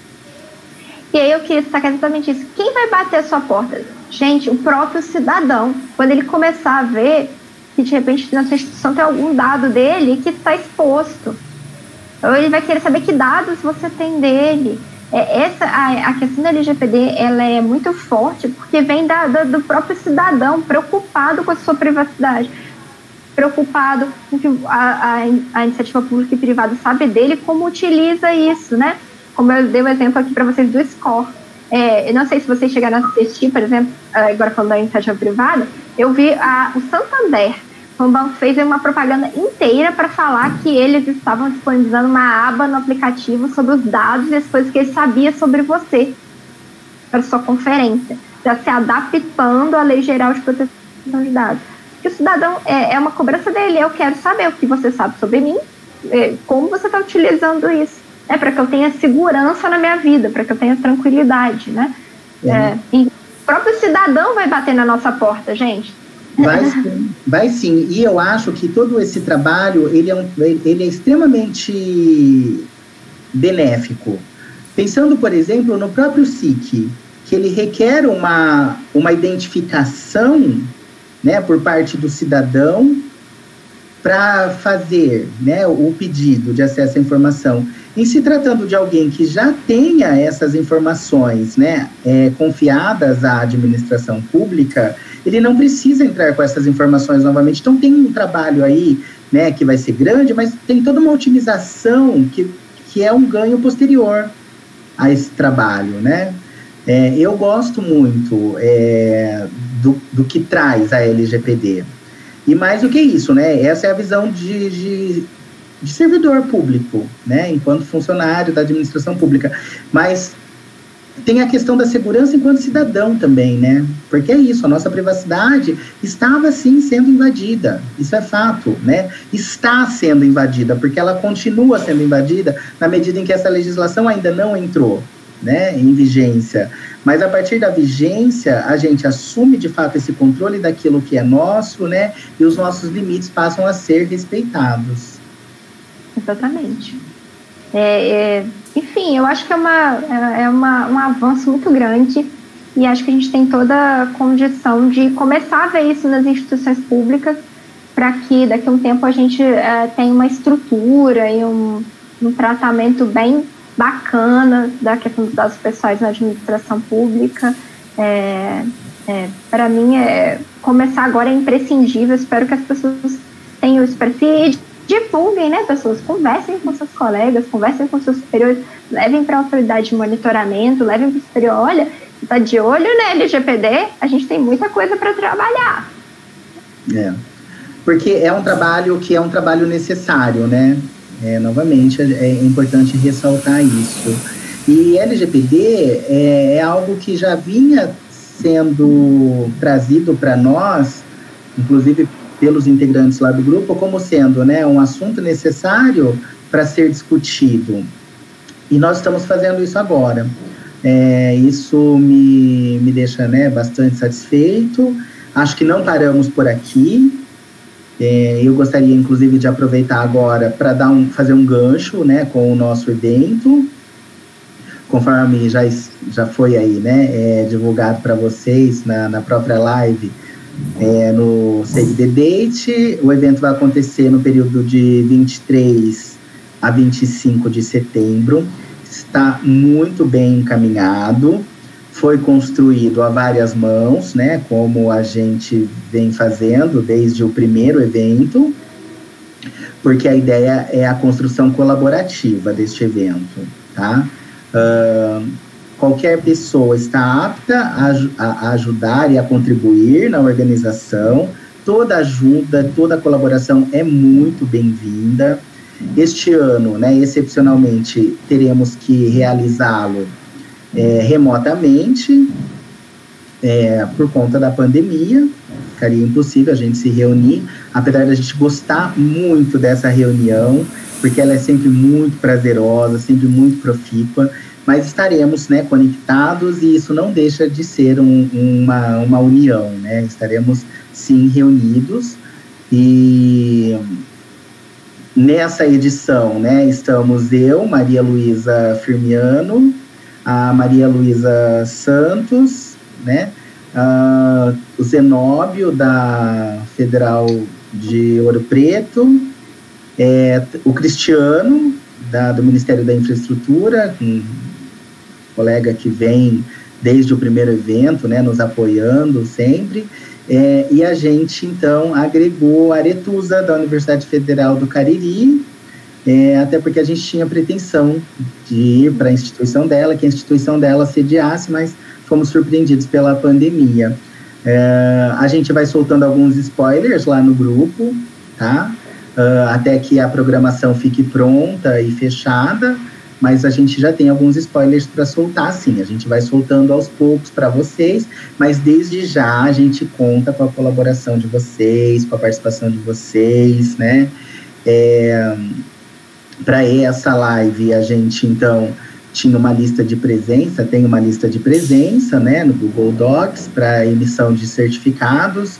E aí eu queria destacar exatamente isso. Quem vai bater a sua porta? Gente, o próprio cidadão. Quando ele começar a ver que, de repente, na sua instituição tem algum dado dele que está exposto. Ou ele vai querer saber que dados você tem dele. A questão da LGPD, ela é muito forte porque vem do próprio cidadão preocupado com a sua privacidade, preocupado com que a iniciativa pública e privada sabe dele e como utiliza isso, né? Como eu dei um exemplo aqui para vocês do SCOR. Eu não sei se vocês chegaram a assistir, por exemplo, agora falando da iniciativa privada, eu vi o Santander. O banco fez uma propaganda inteira para falar que eles estavam disponibilizando uma aba no aplicativo sobre os dados e as coisas que ele sabia sobre você. para sua conferência, já se adaptando à Lei Geral de Proteção de Dados. Porque o cidadão é uma cobrança dele, eu quero saber o que você sabe sobre mim, como você está utilizando isso, para que eu tenha segurança na minha vida, para que eu tenha tranquilidade, né? E o próprio cidadão vai bater na nossa porta, gente. Vai sim, e eu acho que todo esse trabalho, ele é extremamente benéfico. Pensando, por exemplo, no próprio SIC, que ele requer uma identificação, né, por parte do cidadão para fazer, né, o pedido de acesso à informação. Em se tratando de alguém que já tenha essas informações, né, confiadas à administração pública, ele não precisa entrar com essas informações novamente. Então, tem um trabalho aí, né, que vai ser grande, mas tem toda uma otimização que é um ganho posterior a esse trabalho, né? Eu gosto muito do que traz a LGPD. E mais do que isso, né? Essa é a visão de servidor público, né? Enquanto funcionário da administração pública. Mas tem a questão da segurança enquanto cidadão também, né? Porque é isso, a nossa privacidade estava, sim, sendo invadida. Isso é fato, né? Está sendo invadida, porque ela continua sendo invadida na medida em que essa legislação ainda não entrou, né, em vigência. Mas a partir da vigência, a gente assume, de fato, esse controle daquilo que é nosso, né? E os nossos limites passam a ser respeitados. Exatamente. Enfim, eu acho que um avanço muito grande e acho que a gente tem toda a condição de começar a ver isso nas instituições públicas para que daqui a um tempo a gente tenha uma estrutura e um tratamento bem bacana da questão dos dados pessoais na administração pública. Para mim, começar agora é imprescindível. Espero que as pessoas tenham isso para si. Divulguem, né, pessoas? Conversem com seus colegas, conversem com seus superiores, levem para a autoridade de monitoramento, levem para o superior. Olha, você está de olho na LGPD? A gente tem muita coisa para trabalhar. Porque é um trabalho que é um trabalho necessário, né? Novamente, é importante ressaltar isso. E LGPD é algo que já vinha sendo trazido para nós, inclusive pelos integrantes lá do grupo, como sendo, né, um assunto necessário para ser discutido. E nós estamos fazendo isso agora. Isso me deixa, né, bastante satisfeito. Acho que não paramos por aqui. Eu gostaria, inclusive, de aproveitar agora para fazer um gancho, né, com o nosso evento, conforme já foi aí, né, divulgado para vocês na própria live, no Save the Date. O evento vai acontecer no período de 23 a 25 de setembro. Está muito bem encaminhado. Foi construído a várias mãos, né, como a gente vem fazendo desde o primeiro evento, porque a ideia é a construção colaborativa deste evento, tá? Qualquer pessoa está apta a ajudar e a contribuir na organização. Toda ajuda, toda colaboração é muito bem-vinda. Este ano, né, excepcionalmente, teremos que realizá-lo remotamente, por conta da pandemia. Ficaria impossível a gente se reunir, apesar de a gente gostar muito dessa reunião, porque ela é sempre muito prazerosa, sempre muito profícua, mas estaremos, né, conectados, e isso não deixa de ser uma união, né? Estaremos, sim, reunidos. E nessa edição, né, estamos eu, Maria Luísa Firmiano, a Maria Luísa Santos, né, o Zenóbio, da Federal de Ouro Preto, o Cristiano, do Ministério da Infraestrutura, um colega que vem desde o primeiro evento, né, nos apoiando sempre, e a gente, então, agregou a Aretusa, da Universidade Federal do Cariri, até porque a gente tinha pretensão de ir para a instituição dela, que a instituição dela sediasse, mas fomos surpreendidos pela pandemia. A gente vai soltando alguns spoilers lá no grupo, tá? Até que a programação fique pronta e fechada, mas a gente já tem alguns spoilers para soltar, sim. A gente vai soltando aos poucos para vocês, mas desde já a gente conta com a colaboração de vocês, com a participação de vocês, né? Para essa live, a gente, então, tinha uma lista de presença, tem uma lista de presença, né, no Google Docs, para emissão de certificados.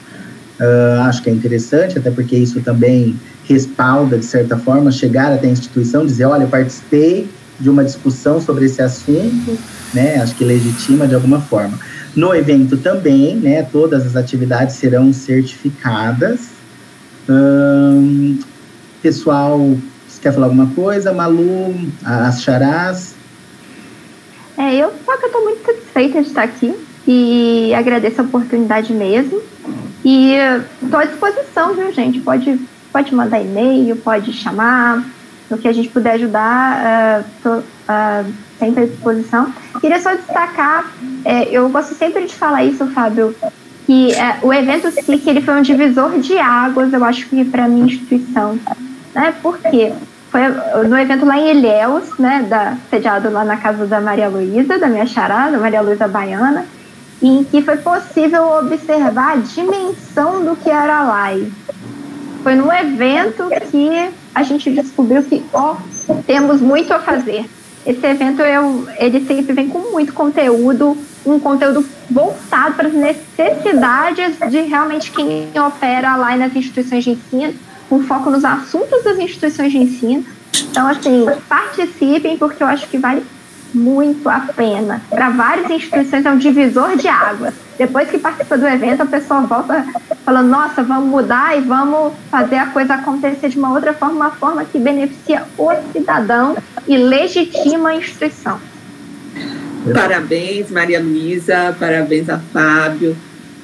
Acho que é interessante, até porque isso também respalda, de certa forma, chegar até a instituição, dizer, olha, eu participei de uma discussão sobre esse assunto, né, acho que legitima de alguma forma. No evento também, né, todas as atividades serão certificadas. Pessoal, você quer falar alguma coisa? Malu, as charás? Eu estou muito satisfeita de estar aqui e agradeço a oportunidade mesmo. E estou à disposição, viu, gente? Pode mandar e-mail, pode chamar, no que a gente puder ajudar, estou sempre à disposição. Queria só destacar, eu gosto sempre de falar isso, Fábio, que o evento SIC, ele foi um divisor de águas, eu acho que para a minha instituição, né? Por quê? Foi no evento lá em Ilhéus, né, sediado lá na casa da Maria Luísa, da minha xará, da Maria Luísa Baiana, em que foi possível observar a dimensão do que era a live. Foi no evento que a gente descobriu que, temos muito a fazer. Esse evento, ele sempre vem com muito conteúdo, um conteúdo voltado para as necessidades de realmente quem opera lá nas instituições de ensino, com foco nos assuntos das instituições de ensino. Então, assim, participem, porque eu acho que vale muito a pena. Para várias instituições é um divisor de águas. Depois que participa do evento, a pessoa volta falando, nossa, vamos mudar e vamos fazer a coisa acontecer de uma outra forma, uma forma que beneficia o cidadão e legitima a instituição. Parabéns, Maria Luísa, parabéns a Fábio.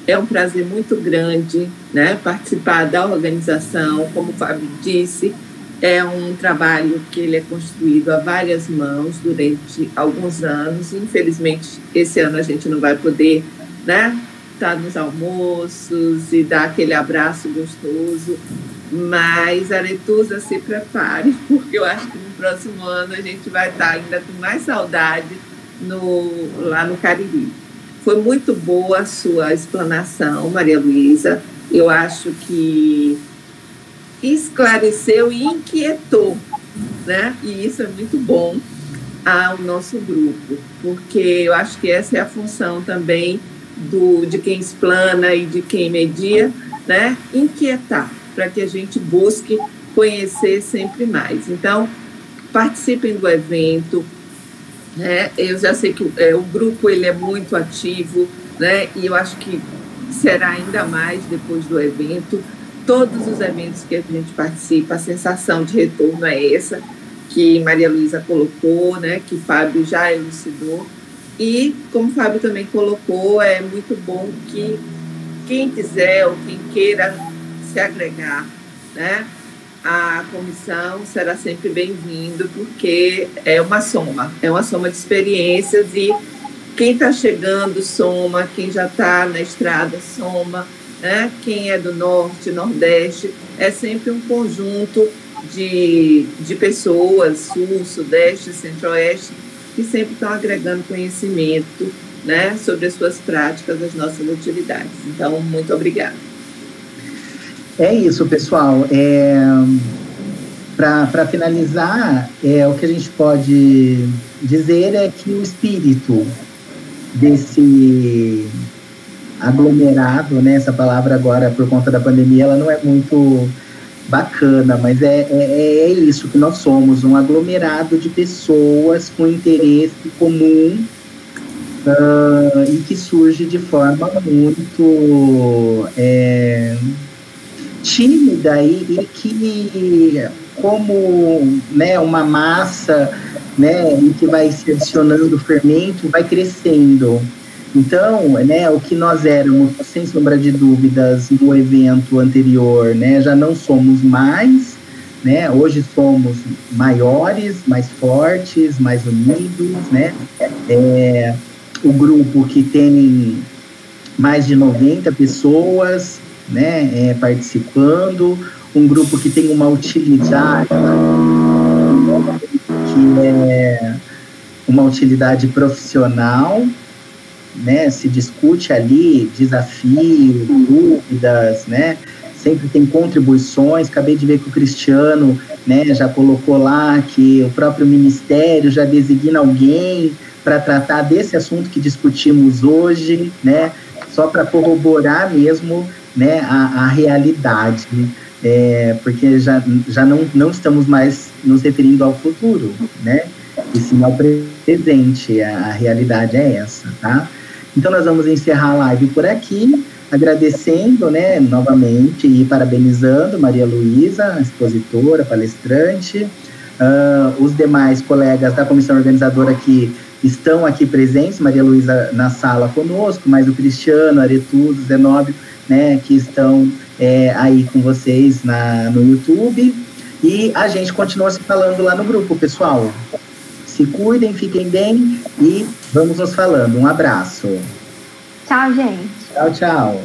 É um prazer muito grande, né, participar da organização. Como o Fábio disse, é um trabalho que ele é construído a várias mãos durante alguns anos. Infelizmente, esse ano a gente não vai poder, né, estar nos almoços e dar aquele abraço gostoso, mas a Aretusa se prepare, porque eu acho que no próximo ano a gente vai estar ainda com mais saudade lá no Cariri. Foi muito boa a sua explanação, Maria Luísa. Eu acho que esclareceu e inquietou, né? E isso é muito bom ao nosso grupo, porque eu acho que essa é a função também de quem explana e de quem media, né? Inquietar, para que a gente busque conhecer sempre mais. Então, participem do evento, né? Eu já sei que o grupo ele é muito ativo, né? E eu acho que será ainda mais depois do evento. Todos os eventos que a gente participa, a sensação de retorno é essa que Maria Luísa colocou, né? Que Fábio já elucidou. E, como o Fábio também colocou, é muito bom que quem quiser ou quem queira se agregar, né? A comissão será sempre bem-vindo, porque é uma soma de experiências e quem está chegando soma, quem já está na estrada soma, né? Quem é do norte, nordeste, é sempre um conjunto de pessoas, sul, sudeste, centro-oeste, que sempre estão agregando conhecimento, né, sobre as suas práticas, as nossas atividades. Então, muito obrigada. É isso, pessoal. Para finalizar, o que a gente pode dizer é que o espírito desse aglomerado, né, essa palavra agora, por conta da pandemia, ela não é muito bacana, mas é isso que nós somos, um aglomerado de pessoas com interesse comum e que surge de forma muito tímida e que, como, né, uma massa, né, e que vai se adicionando fermento, vai crescendo. Então, né, o que nós éramos, sem sombra de dúvidas, no evento anterior, né, já não somos mais, né, hoje somos maiores, mais fortes, mais unidos, né, o grupo que tem mais de 90 pessoas, né, participando, um grupo que tem uma utilidade que é uma utilidade profissional, né? Se discute ali desafios, dúvidas, né? Sempre tem contribuições. Acabei de ver que o Cristiano, né, já colocou lá que o próprio Ministério já designa alguém para tratar desse assunto que discutimos hoje, né? Só para corroborar mesmo, né, a realidade, porque já não estamos mais nos referindo ao futuro, né? E sim ao presente. A realidade é essa, tá? Então nós vamos encerrar a live por aqui, agradecendo, né, novamente e parabenizando Maria Luísa, expositora, palestrante, os demais colegas da comissão organizadora que estão aqui presentes, Maria Luísa na sala conosco, mais o Cristiano, Aretuso, Zenóbio, né, que estão aí com vocês no YouTube. E a gente continua se falando lá no grupo, pessoal. Se cuidem, fiquem bem e vamos nos falando. Um abraço. Tchau, gente. Tchau, tchau.